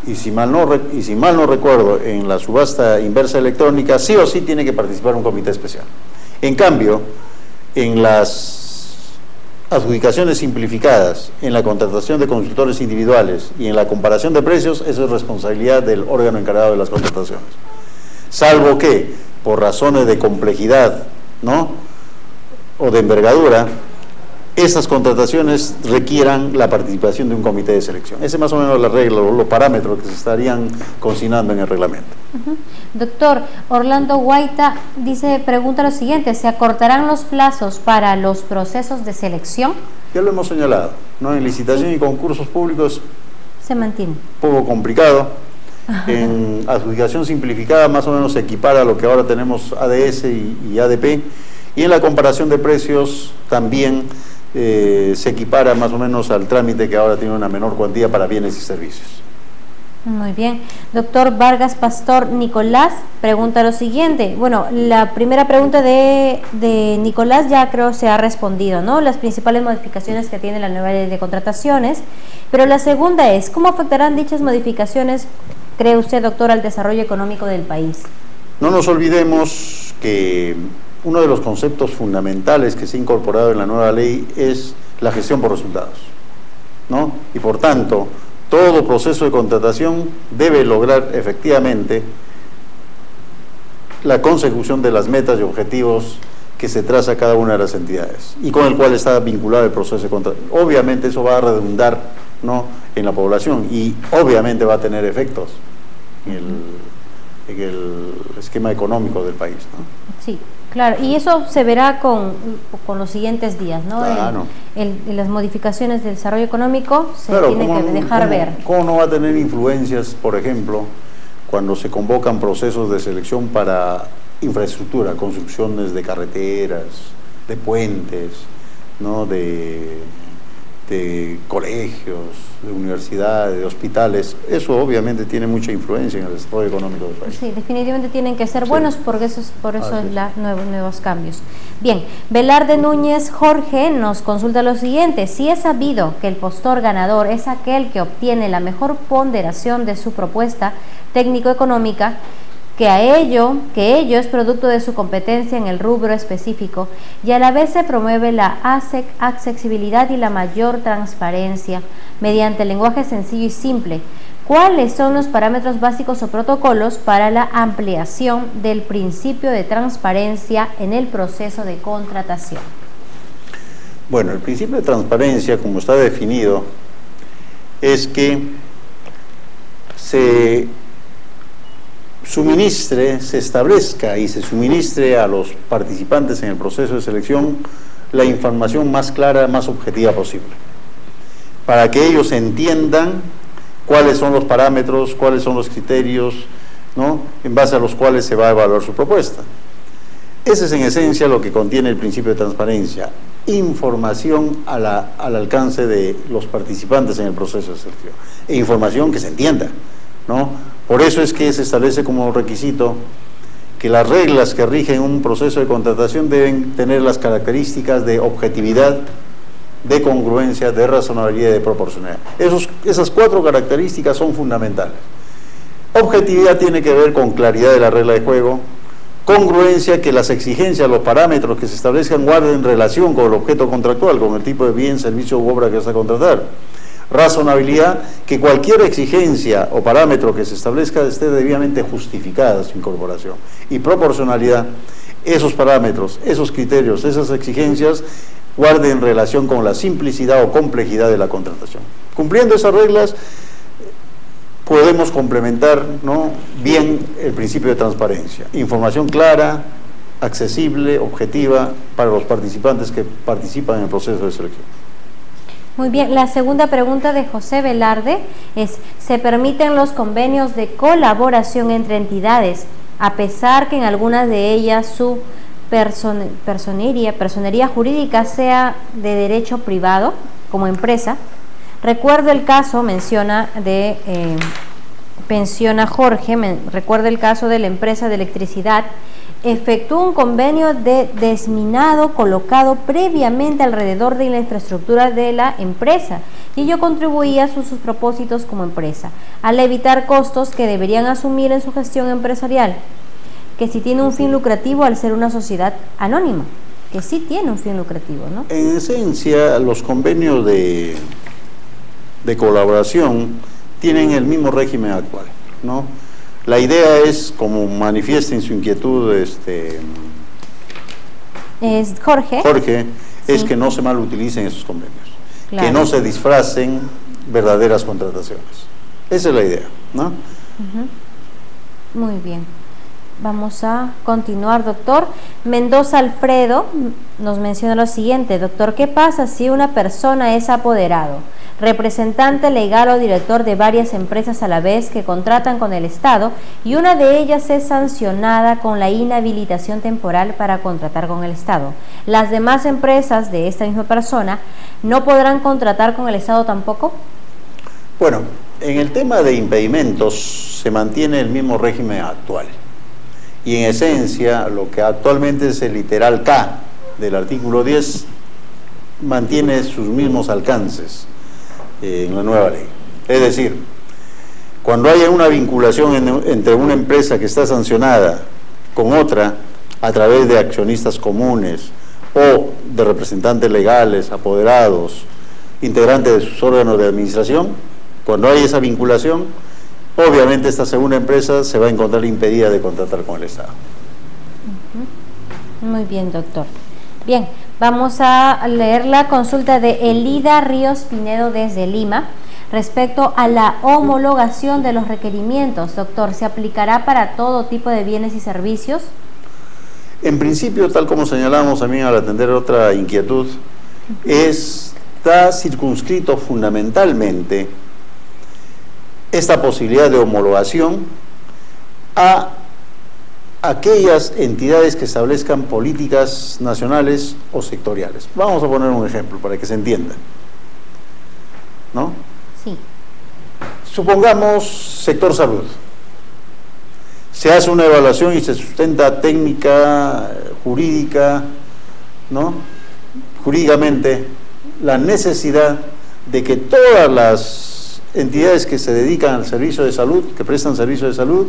y si mal no recuerdo, en la subasta inversa electrónica, sí o sí tiene que participar un comité especial. En cambio, en las adjudicaciones simplificadas, en la contratación de consultores individuales y en la comparación de precios, eso es responsabilidad del órgano encargado de las contrataciones. Salvo que, por razones de complejidad, ¿no?, o de envergadura, estas contrataciones requieran la participación de un comité de selección. Esa es más o menos la regla, los parámetros que se estarían consignando en el reglamento. Doctor, Orlando Guaita pregunta lo siguiente: ¿se acortarán los plazos para los procesos de selección? Ya lo hemos señalado, ¿no? En licitación y concursos públicos se mantiene. Un poco complicado. En adjudicación simplificada más o menos se equipara a lo que ahora tenemos ADS y ADP, y en la comparación de precios también se equipara más o menos al trámite que ahora tiene una menor cuantía para bienes y servicios. Muy bien. Doctor Vargas Pastor Nicolás pregunta lo siguiente. Bueno, la primera pregunta de Nicolás ya creo se ha respondido, ¿no? Las principales modificaciones que tiene la nueva ley de contrataciones. Pero la segunda es, ¿cómo afectarán dichas modificaciones, cree usted, doctor, al desarrollo económico del país? No nos olvidemos que uno de los conceptos fundamentales que se ha incorporado en la nueva ley es la gestión por resultados, ¿no? Y por tanto, todo proceso de contratación debe lograr efectivamente la consecución de las metas y objetivos que se traza cada una de las entidades y con el cual está vinculado el proceso de contratación. Obviamente eso va a redundar, ¿no?, en la población y obviamente va a tener efectos en el esquema económico del país, ¿no? Sí, claro, y eso se verá con los siguientes días, ¿no? Claro. En las modificaciones del desarrollo económico se claro, tiene que dejar ver. ¿Cómo no va a tener influencias, por ejemplo, cuando se convocan procesos de selección para infraestructura, construcciones de carreteras, de puentes, ¿no?, de colegios, de universidades, de hospitales? Eso obviamente tiene mucha influencia en el desarrollo económico del país. Sí, definitivamente tienen que ser buenos, porque por eso es los nuevos cambios. Bien, Velarde Núñez Jorge nos consulta lo siguiente: si es sabido que el postor ganador es aquel que obtiene la mejor ponderación de su propuesta técnico-económica, que ello es producto de su competencia en el rubro específico, y a la vez se promueve la accesibilidad y la mayor transparencia mediante el lenguaje sencillo y simple. ¿Cuáles son los parámetros básicos o protocolos para la ampliación del principio de transparencia en el proceso de contratación? Bueno, el principio de transparencia, como está definido, es que se establezca y se suministre a los participantes en el proceso de selección la información más clara, más objetiva posible, para que ellos entiendan cuáles son los parámetros, cuáles son los criterios, ¿no?, en base a los cuales se va a evaluar su propuesta. Ese es en esencia lo que contiene el principio de transparencia: información al alcance de los participantes en el proceso de selección, e información que se entienda, ¿no? Por eso es que se establece como requisito que las reglas que rigen un proceso de contratación deben tener las características de objetividad, de congruencia, de razonabilidad y de proporcionalidad. Esas cuatro características son fundamentales. Objetividad tiene que ver con claridad de la regla de juego. Congruencia, que las exigencias, los parámetros que se establezcan guarden relación con el objeto contractual, con el tipo de bien, servicio u obra que vas a contratar. Razonabilidad, que cualquier exigencia o parámetro que se establezca esté debidamente justificada su incorporación. Y proporcionalidad, esos parámetros, esos criterios, esas exigencias guarden relación con la simplicidad o complejidad de la contratación. Cumpliendo esas reglas, podemos complementar, ¿no?, bien el principio de transparencia. Información clara, accesible, objetiva para los participantes que participan en el proceso de selección. Muy bien, la segunda pregunta de José Velarde es: ¿se permiten los convenios de colaboración entre entidades, a pesar que en algunas de ellas su personería jurídica sea de derecho privado, como empresa? Recuerdo el caso, menciona Jorge, recuerda el caso de la empresa de electricidad. Efectuó un convenio de desminado colocado previamente alrededor de la infraestructura de la empresa, y ello contribuía a sus propósitos como empresa, al evitar costos que deberían asumir en su gestión empresarial, que sí tiene un fin lucrativo al ser una sociedad anónima, que sí tiene un fin lucrativo, ¿no? En esencia, los convenios de colaboración tienen el mismo régimen actual, ¿no? La idea es, como manifiesta en su inquietud Jorge, sí, es que no se malutilicen esos convenios, claro, que no se disfracen verdaderas contrataciones. Esa es la idea, ¿no? Muy bien. Vamos a continuar, doctor. Mendoza Alfredo nos menciona lo siguiente: doctor, ¿qué pasa si una persona es apoderado, representante legal o director de varias empresas a la vez que contratan con el Estado, y una de ellas es sancionada con la inhabilitación temporal para contratar con el Estado? ¿Las demás empresas de esta misma persona no podrán contratar con el Estado tampoco? Bueno, En el tema de impedimentos se mantiene el mismo régimen actual. Y en esencia, lo que actualmente es el literal K del artículo 10 mantiene sus mismos alcances en la nueva ley. Es decir, cuando haya una vinculación entre una empresa que está sancionada con otra a través de accionistas comunes o de representantes legales, apoderados, integrantes de sus órganos de administración, cuando hay esa vinculación, obviamente esta segunda empresa se va a encontrar impedida de contratar con el Estado. Muy bien, doctor. Bien, vamos a leer la consulta de Elida Ríos Pinedo desde Lima. Respecto a la homologación de los requerimientos, doctor, ¿se aplicará para todo tipo de bienes y servicios? En principio, tal como señalamos también al atender otra inquietud, está circunscrito fundamentalmente esta posibilidad de homologación a aquellas entidades que establezcan políticas nacionales o sectoriales. Vamos a poner un ejemplo para que se entienda, ¿no? Sí. Supongamos sector salud. Se hace una evaluación y se sustenta técnica, jurídica, ¿no? Jurídicamente, la necesidad de que todas las entidades que se dedican al servicio de salud, que prestan servicio de salud,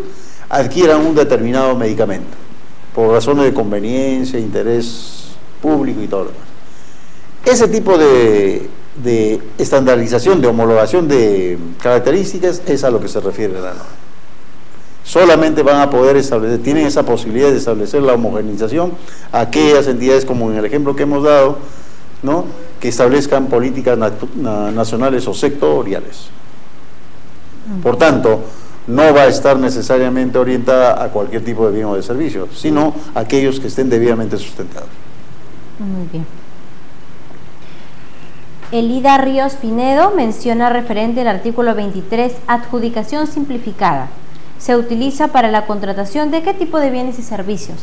adquieran un determinado medicamento, por razones de conveniencia, interés público y todo lo demás. Ese tipo de estandarización, de homologación de características es a lo que se refiere la norma. Solamente van a poder establecer, tienen esa posibilidad de establecer la homogenización a aquellas entidades, como en el ejemplo que hemos dado, ¿no?, que establezcan políticas nacionales o sectoriales. Por tanto, no va a estar necesariamente orientada a cualquier tipo de bien o de servicio, sino a aquellos que estén debidamente sustentados. Muy bien. Elida Ríos Pinedo menciona referente al artículo 23, adjudicación simplificada. ¿Se utiliza para la contratación de qué tipo de bienes y servicios?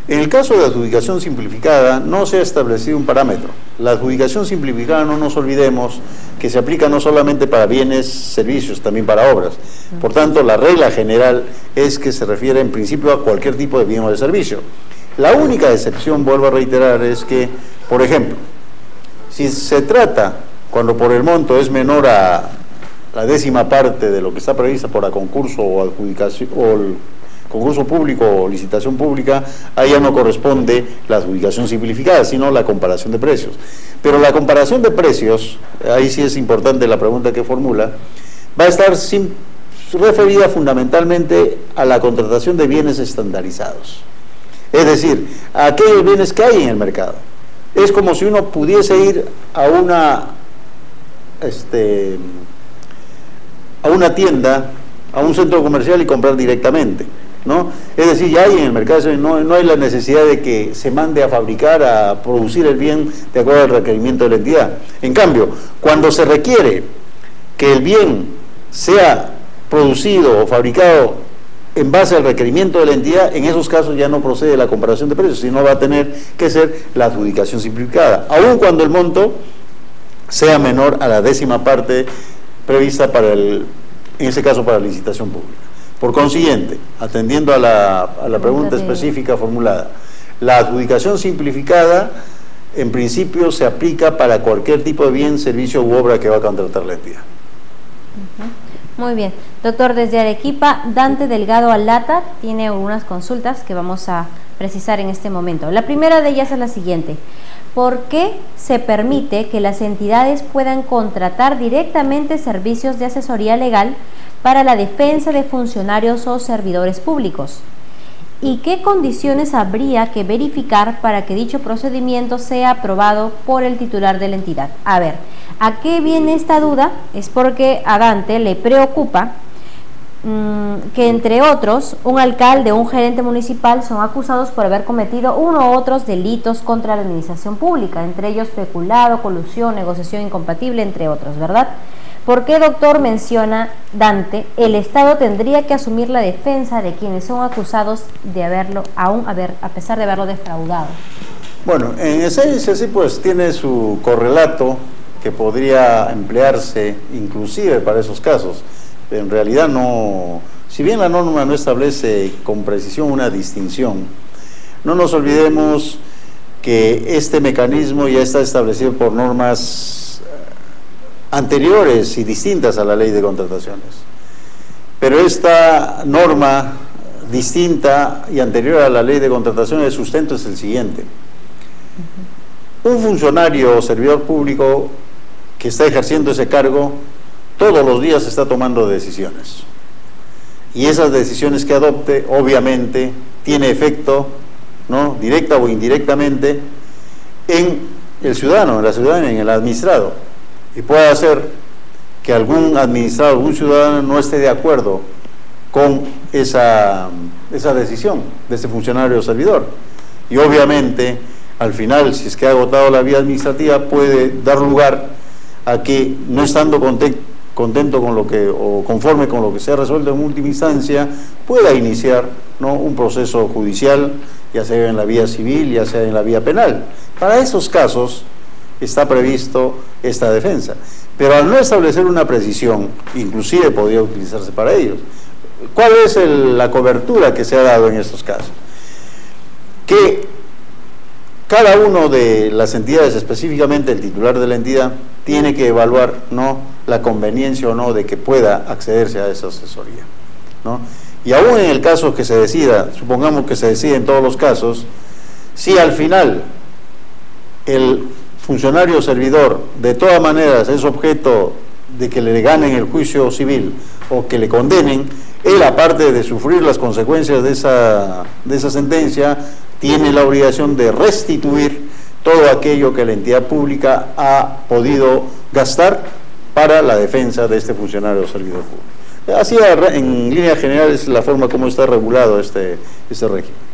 En el caso de adjudicación simplificada no se ha establecido un parámetro. La adjudicación simplificada, no nos olvidemos que se aplica no solamente para bienes, servicios, también para obras. Por tanto, la regla general es que se refiere en principio a cualquier tipo de bien o de servicio. La única excepción, vuelvo a reiterar, es que, por ejemplo, si se trata, cuando por el monto es menor a la 10ª parte de lo que está previsto por concurso o adjudicación, o el concurso público o licitación pública, ahí ya no corresponde la adjudicación simplificada, sino la comparación de precios. Pero la comparación de precios, ahí sí es importante la pregunta que formula, va a estar referida fundamentalmente a la contratación de bienes estandarizados. Es decir, a aquellos bienes que hay en el mercado. Es como si uno pudiese ir a una tienda, a un centro comercial y comprar directamente, ¿no? Es decir, ya hay en el mercado, no hay la necesidad de que se mande a fabricar, a producir el bien de acuerdo al requerimiento de la entidad. En cambio, cuando se requiere que el bien sea producido o fabricado en base al requerimiento de la entidad, en esos casos ya no procede la comparación de precios, sino va a tener que ser la adjudicación simplificada, aun cuando el monto sea menor a la 10ª parte prevista en ese caso para la licitación pública. Por consiguiente, atendiendo a la pregunta específica formulada, la adjudicación simplificada en principio se aplica para cualquier tipo de bien, servicio u obra que va a contratar la entidad. Muy bien. Doctor, desde Arequipa, Dante Delgado Alata tiene algunas consultas que vamos a precisar en este momento. La primera de ellas es la siguiente. ¿Por qué se permite que las entidades puedan contratar directamente servicios de asesoría legal para la defensa de funcionarios o servidores públicos? ¿Y qué condiciones habría que verificar para que dicho procedimiento sea aprobado por el titular de la entidad? A ver, ¿a qué viene esta duda? Es porque a Dante le preocupa que, entre otros, un alcalde o un gerente municipal son acusados por haber cometido uno u otros delitos contra la administración pública, entre ellos peculado, colusión, negociación incompatible, entre otros, ¿verdad? ¿Por qué, doctor, menciona Dante, el Estado tendría que asumir la defensa de quienes son acusados de a pesar de haberlo defraudado? Bueno, en esencia sí, pues tiene su correlato que podría emplearse inclusive para esos casos. En realidad no, si bien la norma no establece con precisión una distinción, no nos olvidemos que este mecanismo ya está establecido por normas anteriores y distintas a la ley de contrataciones. Pero esta norma distinta y anterior a la ley de contrataciones, el sustento es el siguiente. Un funcionario o servidor público que está ejerciendo ese cargo, todos los días está tomando decisiones. Y esas decisiones que adopte, obviamente, tiene efecto, ¿no?, directa o indirectamente, en el ciudadano, en la ciudadanía, en el administrado. Y puede hacer que algún administrado, algún ciudadano no esté de acuerdo con esa decisión de ese funcionario o servidor. Y obviamente, al final, si es que ha agotado la vía administrativa, puede dar lugar a que, no estando contento con lo que, o conforme con lo que se ha resuelto en última instancia, pueda iniciar, ¿no?, un proceso judicial, ya sea en la vía civil, ya sea en la vía penal. Para esos casos está previsto esta defensa. Pero al no establecer una precisión, inclusive podría utilizarse para ellos. ¿Cuál es la cobertura que se ha dado en estos casos? Que cada una de las entidades, específicamente el titular de la entidad, tiene que evaluar, ¿no?, la conveniencia o no de que pueda accederse a esa asesoría, ¿no? Y aún en el caso que se decida, supongamos que se decide en todos los casos, si al final el funcionario o servidor de todas maneras es objeto de que le ganen el juicio civil o que le condenen, él, aparte de sufrir las consecuencias de esa sentencia, tiene la obligación de restituir todo aquello que la entidad pública ha podido gastar para la defensa de este funcionario o servidor público. Así, en líneas generales, es la forma como está regulado este régimen.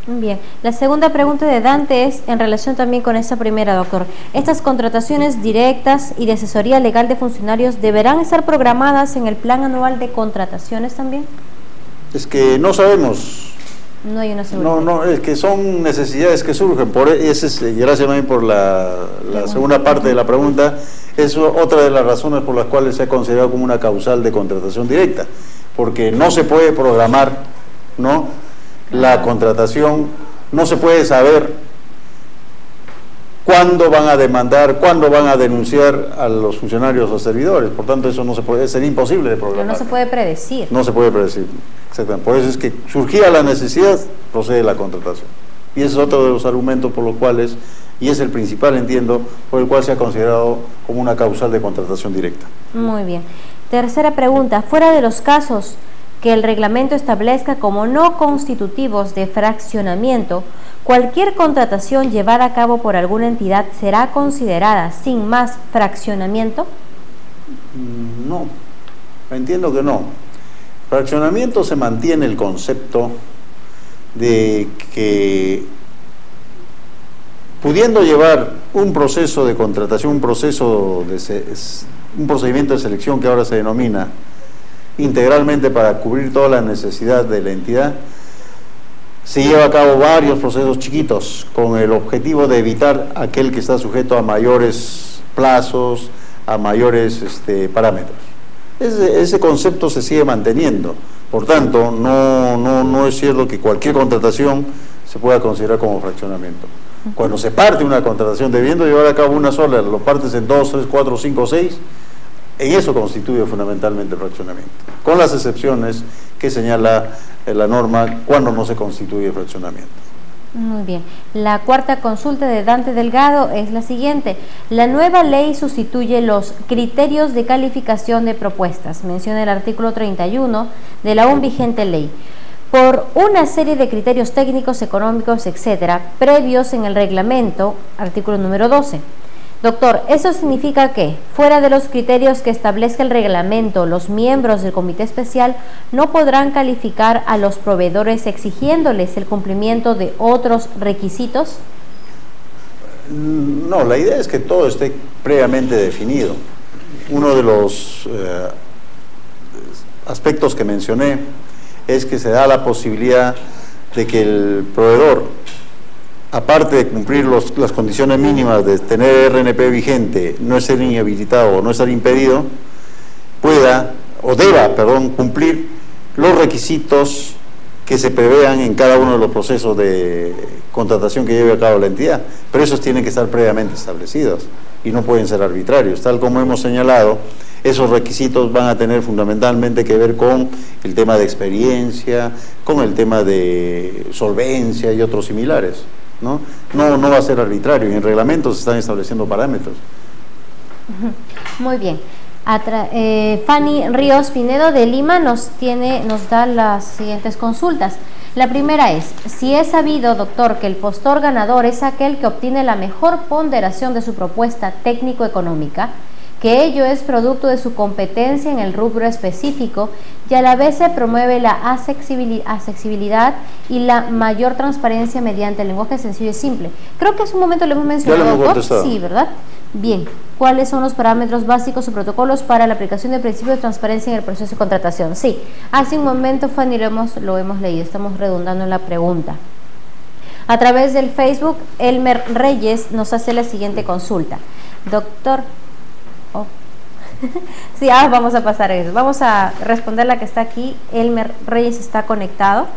Bien, la segunda pregunta de Dante es en relación también con esta primera, doctor. ¿Estas contrataciones directas y de asesoría legal de funcionarios deberán estar programadas en el plan anual de contrataciones también? Es que no sabemos. No hay una seguridad. No, es que son necesidades que surgen. Gracias también por la segunda parte de la pregunta. Es otra de las razones por las cuales se ha considerado como una causal de contratación directa, porque no se puede programar, ¿no?, la contratación, no se puede saber cuándo van a demandar, cuándo van a denunciar a los funcionarios o servidores. Por tanto, eso no se puede, sería imposible de programar. Pero no se puede predecir. No se puede predecir, exactamente. Por eso es que surgía la necesidad, procede la contratación. Y ese es otro de los argumentos por los cuales, y es el principal, entiendo, por el cual se ha considerado como una causal de contratación directa. Muy bien. Tercera pregunta, fuera de los casos que el reglamento establezca como no constitutivos de fraccionamiento, ¿cualquier contratación llevada a cabo por alguna entidad será considerada sin más fraccionamiento? No, entiendo que no. Fraccionamiento se mantiene el concepto de que, pudiendo llevar un proceso de contratación, un procedimiento de selección que ahora se denomina integralmente para cubrir toda la necesidad de la entidad, se lleva a cabo varios procesos chiquitos con el objetivo de evitar aquel que está sujeto a mayores plazos, a mayores parámetros. Ese concepto se sigue manteniendo. Por tanto, no es cierto que cualquier contratación se pueda considerar como fraccionamiento. Cuando se parte una contratación debiendo llevar a cabo una sola, lo partes en 2, 3, 4, 5, 6, en eso constituye fundamentalmente el fraccionamiento, con las excepciones que señala la norma cuando no se constituye fraccionamiento. Muy bien. La cuarta consulta de Dante Delgado es la siguiente. La nueva ley sustituye los criterios de calificación de propuestas, menciona el artículo 31 de la aún vigente ley, por una serie de criterios técnicos, económicos, etcétera, previos en el reglamento, artículo número 12. Doctor, ¿eso significa que, fuera de los criterios que establezca el reglamento, los miembros del comité especial no podrán calificar a los proveedores exigiéndoles el cumplimiento de otros requisitos? No, la idea es que todo esté previamente definido. Uno de los aspectos que mencioné es que se da la posibilidad de que el proveedor, aparte de cumplir las condiciones mínimas de tener RNP vigente, no ser inhabilitado o no estar impedido, deba cumplir los requisitos que se prevean en cada uno de los procesos de contratación que lleve a cabo la entidad, pero esos tienen que estar previamente establecidos y no pueden ser arbitrarios. Tal como hemos señalado, esos requisitos van a tener fundamentalmente que ver con el tema de experiencia, con el tema de solvencia y otros similares, ¿no? No va a ser arbitrario, en el reglamento se están estableciendo parámetros. Muy bien. Fanny Ríos Pinedo de Lima nos da las siguientes consultas. La primera es, si es sabido, doctor, que el postor ganador es aquel que obtiene la mejor ponderación de su propuesta técnico-económica, que ello es producto de su competencia en el rubro específico y a la vez se promueve la accesibilidad y la mayor transparencia mediante el lenguaje sencillo y simple. Creo que hace un momento lo hemos mencionado, doctor. Sí, ¿verdad? Bien, ¿cuáles son los parámetros básicos o protocolos para la aplicación del principio de transparencia en el proceso de contratación? Sí, hace un momento, Fanny, lo hemos leído, estamos redundando en la pregunta. A través del Facebook, Elmer Reyes nos hace la siguiente consulta. Doctor, sí, vamos a pasar a eso. Vamos a responder la que está aquí. Elmer Reyes está conectado.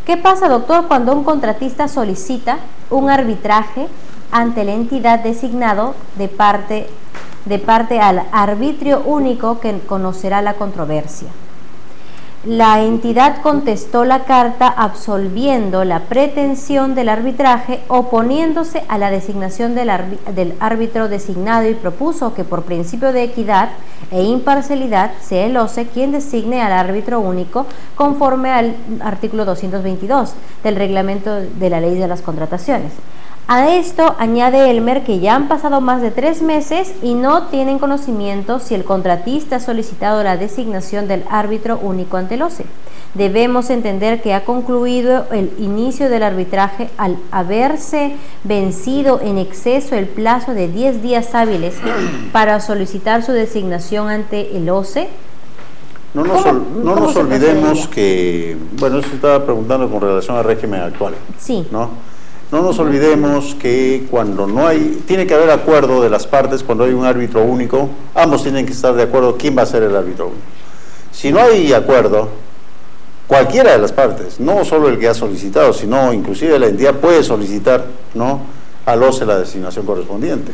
¿Qué pasa, doctor, cuando un contratista solicita un arbitraje ante la entidad designado de parte al arbitrio único que conocerá la controversia? La entidad contestó la carta absolviendo la pretensión del arbitraje, oponiéndose a la designación del árbitro designado y propuso que por principio de equidad e imparcialidad sea el OCE quien designe al árbitro único conforme al artículo 222 del reglamento de la ley de las contrataciones. A esto añade Elmer que ya han pasado más de 3 meses y no tienen conocimiento si el contratista ha solicitado la designación del árbitro único ante el OCE. Debemos entender que ha concluido el inicio del arbitraje al haberse vencido en exceso el plazo de 10 días hábiles para solicitar su designación ante el OCE. No nos olvidemos que, bueno, eso estaba preguntando con relación al régimen actual. Sí. No nos olvidemos que cuando tiene que haber acuerdo de las partes, cuando hay un árbitro único, ambos tienen que estar de acuerdo quién va a ser el árbitro único. Si no hay acuerdo, cualquiera de las partes, no solo el que ha solicitado, sino inclusive la entidad puede solicitar, al OCE la designación correspondiente.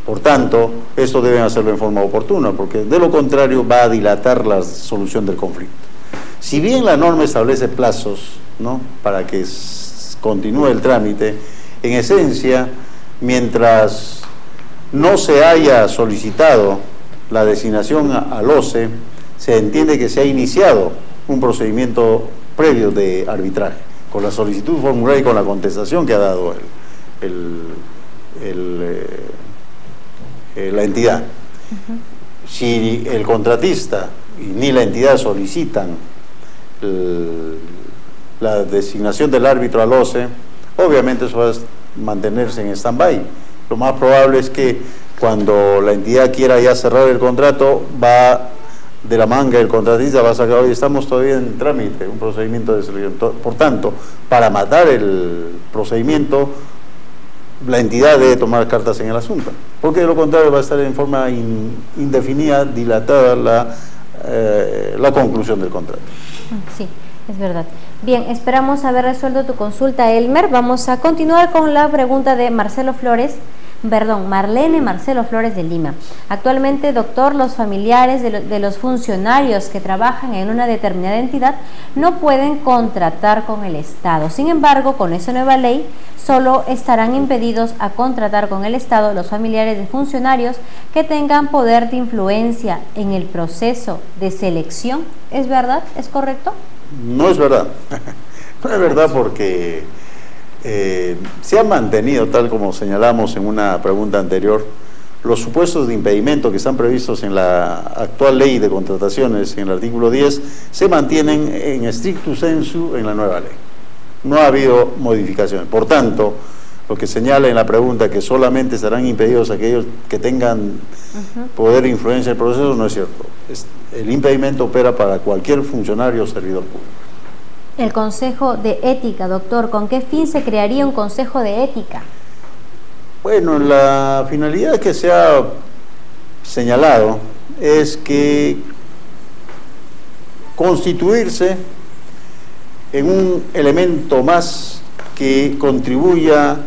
Por tanto, esto deben hacerlo en forma oportuna, porque de lo contrario va a dilatar la solución del conflicto. Si bien la norma establece plazos, para que continúe el trámite, en esencia, mientras no se haya solicitado la designación al OCE, se entiende que se ha iniciado un procedimiento previo de arbitraje, con la solicitud formulada y con la contestación que ha dado la entidad. Si el contratista ni la entidad solicitan la designación del árbitro al OCE, obviamente eso va a mantenerse en stand-by. Lo más probable es que cuando la entidad quiera ya cerrar el contrato, va de la manga el contratista, va a sacar, hoy estamos todavía en trámite, un procedimiento de selección. Por tanto, para matar el procedimiento, la entidad debe tomar cartas en el asunto, porque de lo contrario va a estar en forma indefinida, dilatada la conclusión del contrato. Sí. Es verdad. Bien, esperamos haber resuelto tu consulta, Elmer. Vamos a continuar con la pregunta de Marlene Marcelo Flores de Lima. Actualmente, doctor, los familiares de los funcionarios que trabajan en una determinada entidad no pueden contratar con el Estado. Sin embargo, con esa nueva ley, solo estarán impedidos a contratar con el Estado los familiares de funcionarios que tengan poder de influencia en el proceso de selección. ¿Es verdad? ¿Es correcto? No es verdad. No es verdad porque se han mantenido, tal como señalamos en una pregunta anterior, los supuestos de impedimento que están previstos en la actual ley de contrataciones, en el artículo 10, se mantienen en stricto sensu en la nueva ley. No ha habido modificaciones. Por tanto, lo que señala en la pregunta que solamente serán impedidos aquellos que tengan poder e influencia en el proceso, no es cierto. El impedimento opera para cualquier funcionario o servidor público. El Consejo de Ética, doctor, ¿con qué fin se crearía un Consejo de Ética? Bueno, la finalidad que se ha señalado es que constituirse en un elemento más que contribuya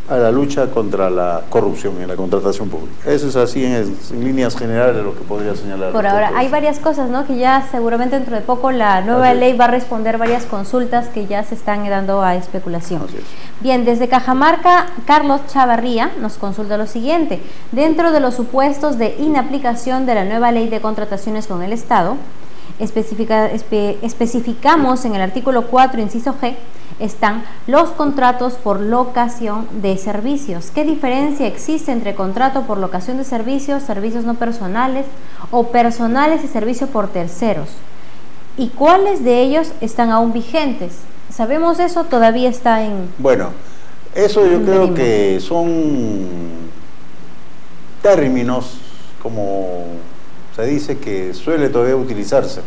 a la lucha contra la corrupción en la contratación pública. Eso es así en líneas generales lo que podría señalar. Por ahora, hay varias cosas, ¿no? Que ya seguramente dentro de poco la nueva ley va a responder varias consultas que ya se están dando a especulación. Bien, desde Cajamarca, Carlos Chavarría nos consulta lo siguiente. Dentro de los supuestos de inaplicación de la nueva ley de contrataciones con el Estado, especificamos en el artículo 4, inciso G, están los contratos por locación de servicios. ¿Qué diferencia existe entre contrato por locación de servicios, servicios no personales o personales y servicios por terceros? ¿Y cuáles de ellos están aún vigentes? ¿Sabemos eso? Todavía está en... Bueno, eso yo creo que son términos, como se dice, que suele todavía utilizarse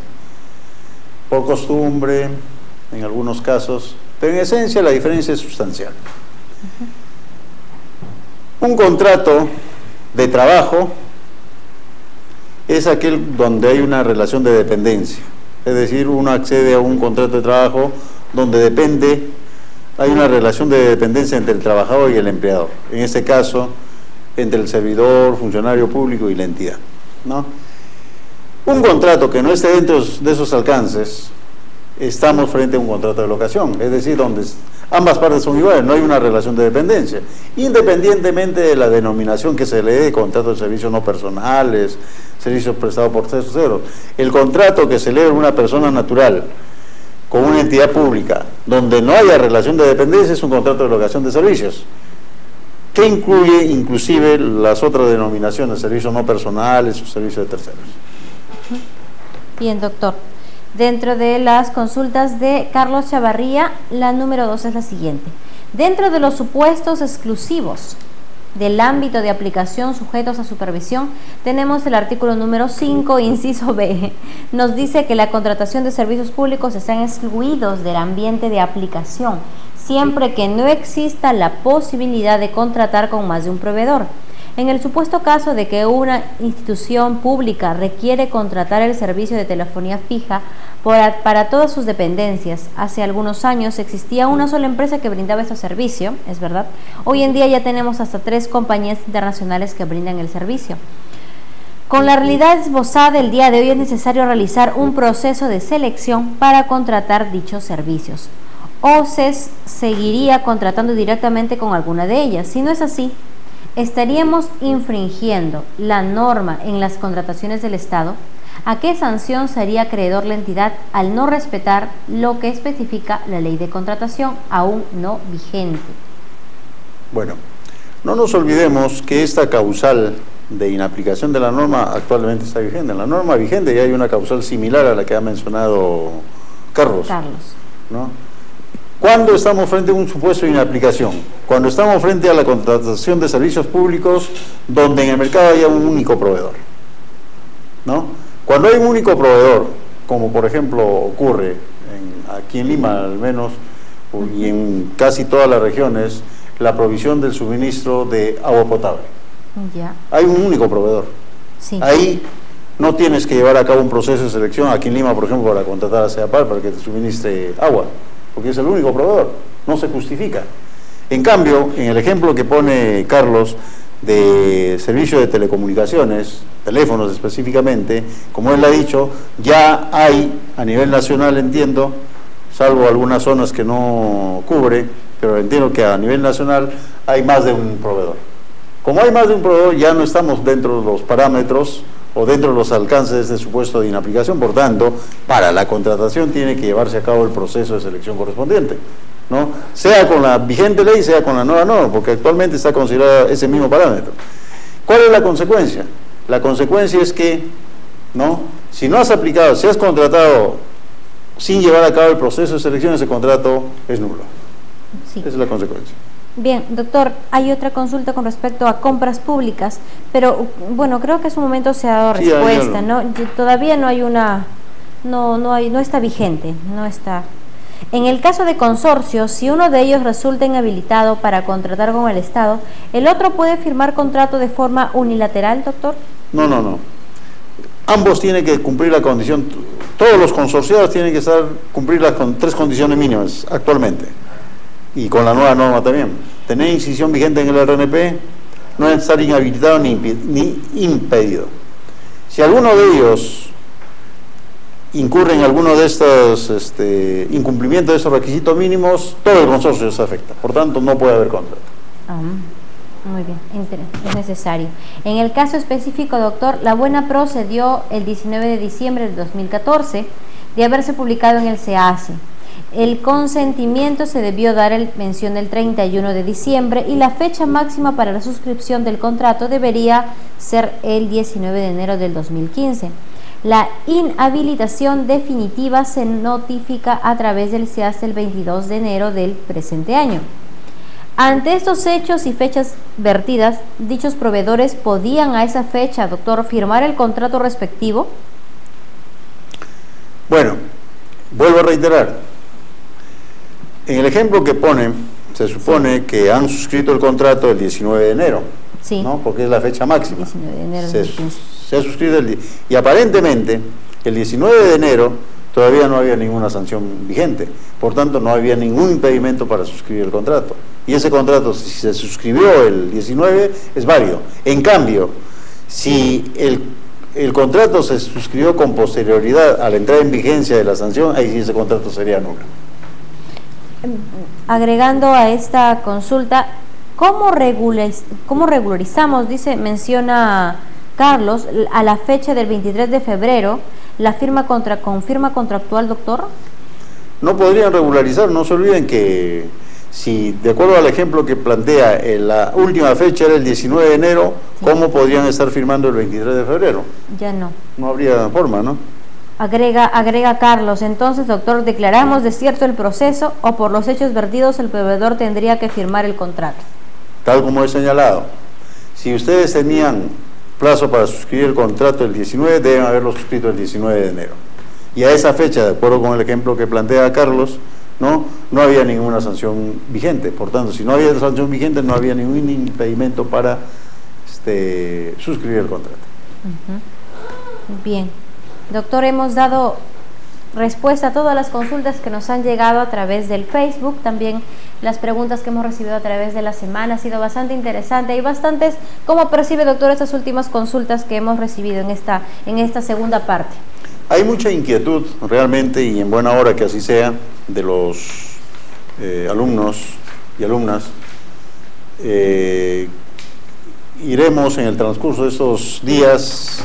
por costumbre, en algunos casos, pero en esencia la diferencia es sustancial. Un contrato de trabajo es aquel donde hay una relación de dependencia, es decir, uno accede a un contrato de trabajo donde hay una relación de dependencia entre el trabajador y el empleador, en este caso, entre el servidor, funcionario público y la entidad, ¿no? Un contrato que no esté dentro de esos alcances, estamos frente a un contrato de locación, es decir, donde ambas partes son iguales, no hay una relación de dependencia, independientemente de la denominación que se le dé, contrato de servicios no personales, servicios prestados por terceros. El contrato que se lee en una persona natural con una entidad pública, donde no haya relación de dependencia, es un contrato de locación de servicios, que incluye inclusive las otras denominaciones, servicios no personales o servicios de terceros. Bien, doctor. Dentro de las consultas de Carlos Chavarría, la número 2 es la siguiente. Dentro de los supuestos exclusivos del ámbito de aplicación sujetos a supervisión, tenemos el artículo número 5, inciso B. Nos dice que la contratación de servicios públicos están excluidos del ambiente de aplicación, siempre que no exista la posibilidad de contratar con más de un proveedor. En el supuesto caso de que una institución pública requiere contratar el servicio de telefonía fija para todas sus dependencias, hace algunos años existía una sola empresa que brindaba ese servicio, es verdad. Hoy en día ya tenemos hasta 3 compañías internacionales que brindan el servicio. Con la realidad esbozada el día de hoy es necesario realizar un proceso de selección para contratar dichos servicios. O se seguiría contratando directamente con alguna de ellas. Si no es así, ¿estaríamos infringiendo la norma en las contrataciones del Estado? ¿A qué sanción sería acreedor la entidad al no respetar lo que especifica la ley de contratación aún no vigente? Bueno, no nos olvidemos que esta causal de inaplicación de la norma actualmente está vigente. En la norma vigente ya hay una causal similar a la que ha mencionado Carlos. ¿No? ¿Cuándo estamos frente a un supuesto de inaplicación? Cuando estamos frente a la contratación de servicios públicos donde en el mercado haya un único proveedor, ¿no? Cuando hay un único proveedor, como por ejemplo ocurre aquí en Lima al menos, y en casi todas las regiones, la provisión del suministro de agua potable. Ya. Hay un único proveedor. Sí. Ahí no tienes que llevar a cabo un proceso de selección, aquí en Lima por ejemplo, para contratar a CEAPAL para que te suministre agua, porque es el único proveedor, no se justifica. En cambio, en el ejemplo que pone Carlos de servicio de telecomunicaciones, teléfonos específicamente, como él ha dicho, ya hay a nivel nacional, entiendo, salvo algunas zonas que no cubre, pero entiendo que a nivel nacional hay más de un proveedor. Como hay más de un proveedor, ya no estamos dentro de los parámetros o dentro de los alcances de este supuesto de inaplicación, por tanto, para la contratación tiene que llevarse a cabo el proceso de selección correspondiente, ¿no? Sea con la vigente ley, sea con la nueva norma, porque actualmente está considerado ese mismo parámetro. ¿Cuál es la consecuencia? La consecuencia es que, ¿no?, si no has aplicado, si has contratado sin llevar a cabo el proceso de selección, ese contrato es nulo. Sí. Esa es la consecuencia. Bien, doctor, hay otra consulta con respecto a compras públicas, pero bueno, creo que en su momento se ha dado respuesta, ¿no? Todavía no hay una, no está vigente, no está. En el caso de consorcios, si uno de ellos resulta inhabilitado para contratar con el Estado, ¿el otro puede firmar contrato de forma unilateral, doctor? No. Ambos tienen que cumplir la condición, todos los consorciados tienen que cumplir las 3 condiciones mínimas actualmente, y con la nueva norma también. Tener inscripción vigente en el RNP, no estar inhabilitado ni impedido. Si alguno de ellos incurre en alguno de estos incumplimientos de esos requisitos mínimos, todo el consorcio se afecta. Por tanto, no puede haber contrato. Muy bien, es necesario. En el caso específico, doctor, la buena procedió el 19 de diciembre de 2014 de haberse publicado en el SEACE. El consentimiento se debió dar en mención del 31 de diciembre y la fecha máxima para la suscripción del contrato debería ser el 19 de enero del 2015. La inhabilitación definitiva se notifica a través del SEACE el 22 de enero del presente año. Ante estos hechos y fechas vertidas, dichos proveedores podían a esa fecha, doctor, firmar el contrato respectivo. Bueno, vuelvo a reiterar. En el ejemplo que pone, se supone que han suscrito el contrato el 19 de enero, sí, ¿no? Porque es la fecha máxima. 19 de enero se ha suscrito y aparentemente el 19 de enero todavía no había ninguna sanción vigente, por tanto no había ningún impedimento para suscribir el contrato. Y ese contrato, si se suscribió el 19, es válido. En cambio, si el contrato se suscribió con posterioridad a la entrada en vigencia de la sanción, ahí sí ese contrato sería nulo. Agregando a esta consulta, ¿cómo regularizamos, menciona Carlos, a la fecha del 23 de febrero, la firma con firma contractual, doctor? No podrían regularizar, no se olviden que si, de acuerdo al ejemplo que plantea, la última fecha era el 19 de enero, sí, ¿cómo podrían estar firmando el 23 de febrero? Ya no. No habría forma, ¿no? Agrega Carlos, entonces, doctor, ¿declaramos desierto el proceso o por los hechos vertidos el proveedor tendría que firmar el contrato? Tal como he señalado, si ustedes tenían plazo para suscribir el contrato el 19, deben haberlo suscrito el 19 de enero. Y a esa fecha, de acuerdo con el ejemplo que plantea Carlos, no había ninguna sanción vigente. Por tanto, si no había sanción vigente, no había ningún impedimento para suscribir el contrato. Bien. Doctor, hemos dado respuesta a todas las consultas que nos han llegado a través del Facebook, también las preguntas que hemos recibido a través de la semana. Ha sido bastante interesante. Hay bastantes. ¿Cómo percibe, doctor, estas últimas consultas que hemos recibido en esta segunda parte? Hay mucha inquietud realmente, y en buena hora que así sea, de los alumnos y alumnas. Iremos en el transcurso de estos días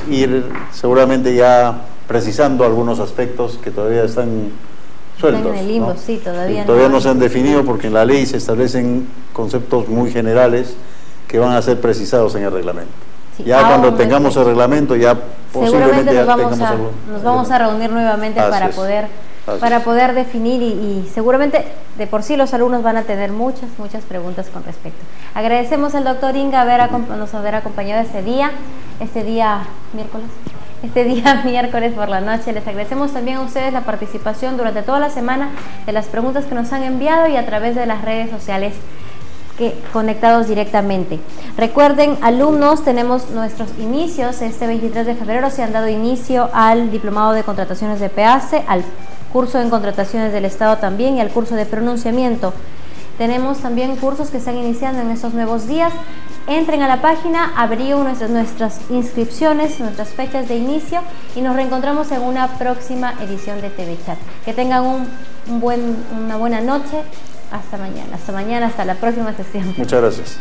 seguramente ya precisando algunos aspectos que todavía están sueltos. Están en el limbo, ¿no? Sí, todavía no se han definido, porque en la ley se establecen conceptos muy generales que van a ser precisados en el reglamento. Sí, ya cuando tengamos el reglamento, ya posiblemente ya nos vamos a reunir nuevamente para poder definir y seguramente de por sí los alumnos van a tener muchas preguntas con respecto. Agradecemos al doctor Inga nos haber acompañado este día miércoles por la noche. Les agradecemos también a ustedes la participación durante toda la semana de las preguntas que nos han enviado y a través de las redes sociales conectados directamente. Recuerden, alumnos, tenemos nuestros inicios. Este 23 de febrero se han dado inicio al Diplomado de Contrataciones de PEACE, al curso en Contrataciones del Estado también y al curso de pronunciamiento. Tenemos también cursos que están iniciando en estos nuevos días. Entren a la página, averigüen nuestras inscripciones, nuestras fechas de inicio y nos reencontramos en una próxima edición de TV Chat. Que tengan una buena noche. Hasta mañana, hasta la próxima sesión. Muchas gracias.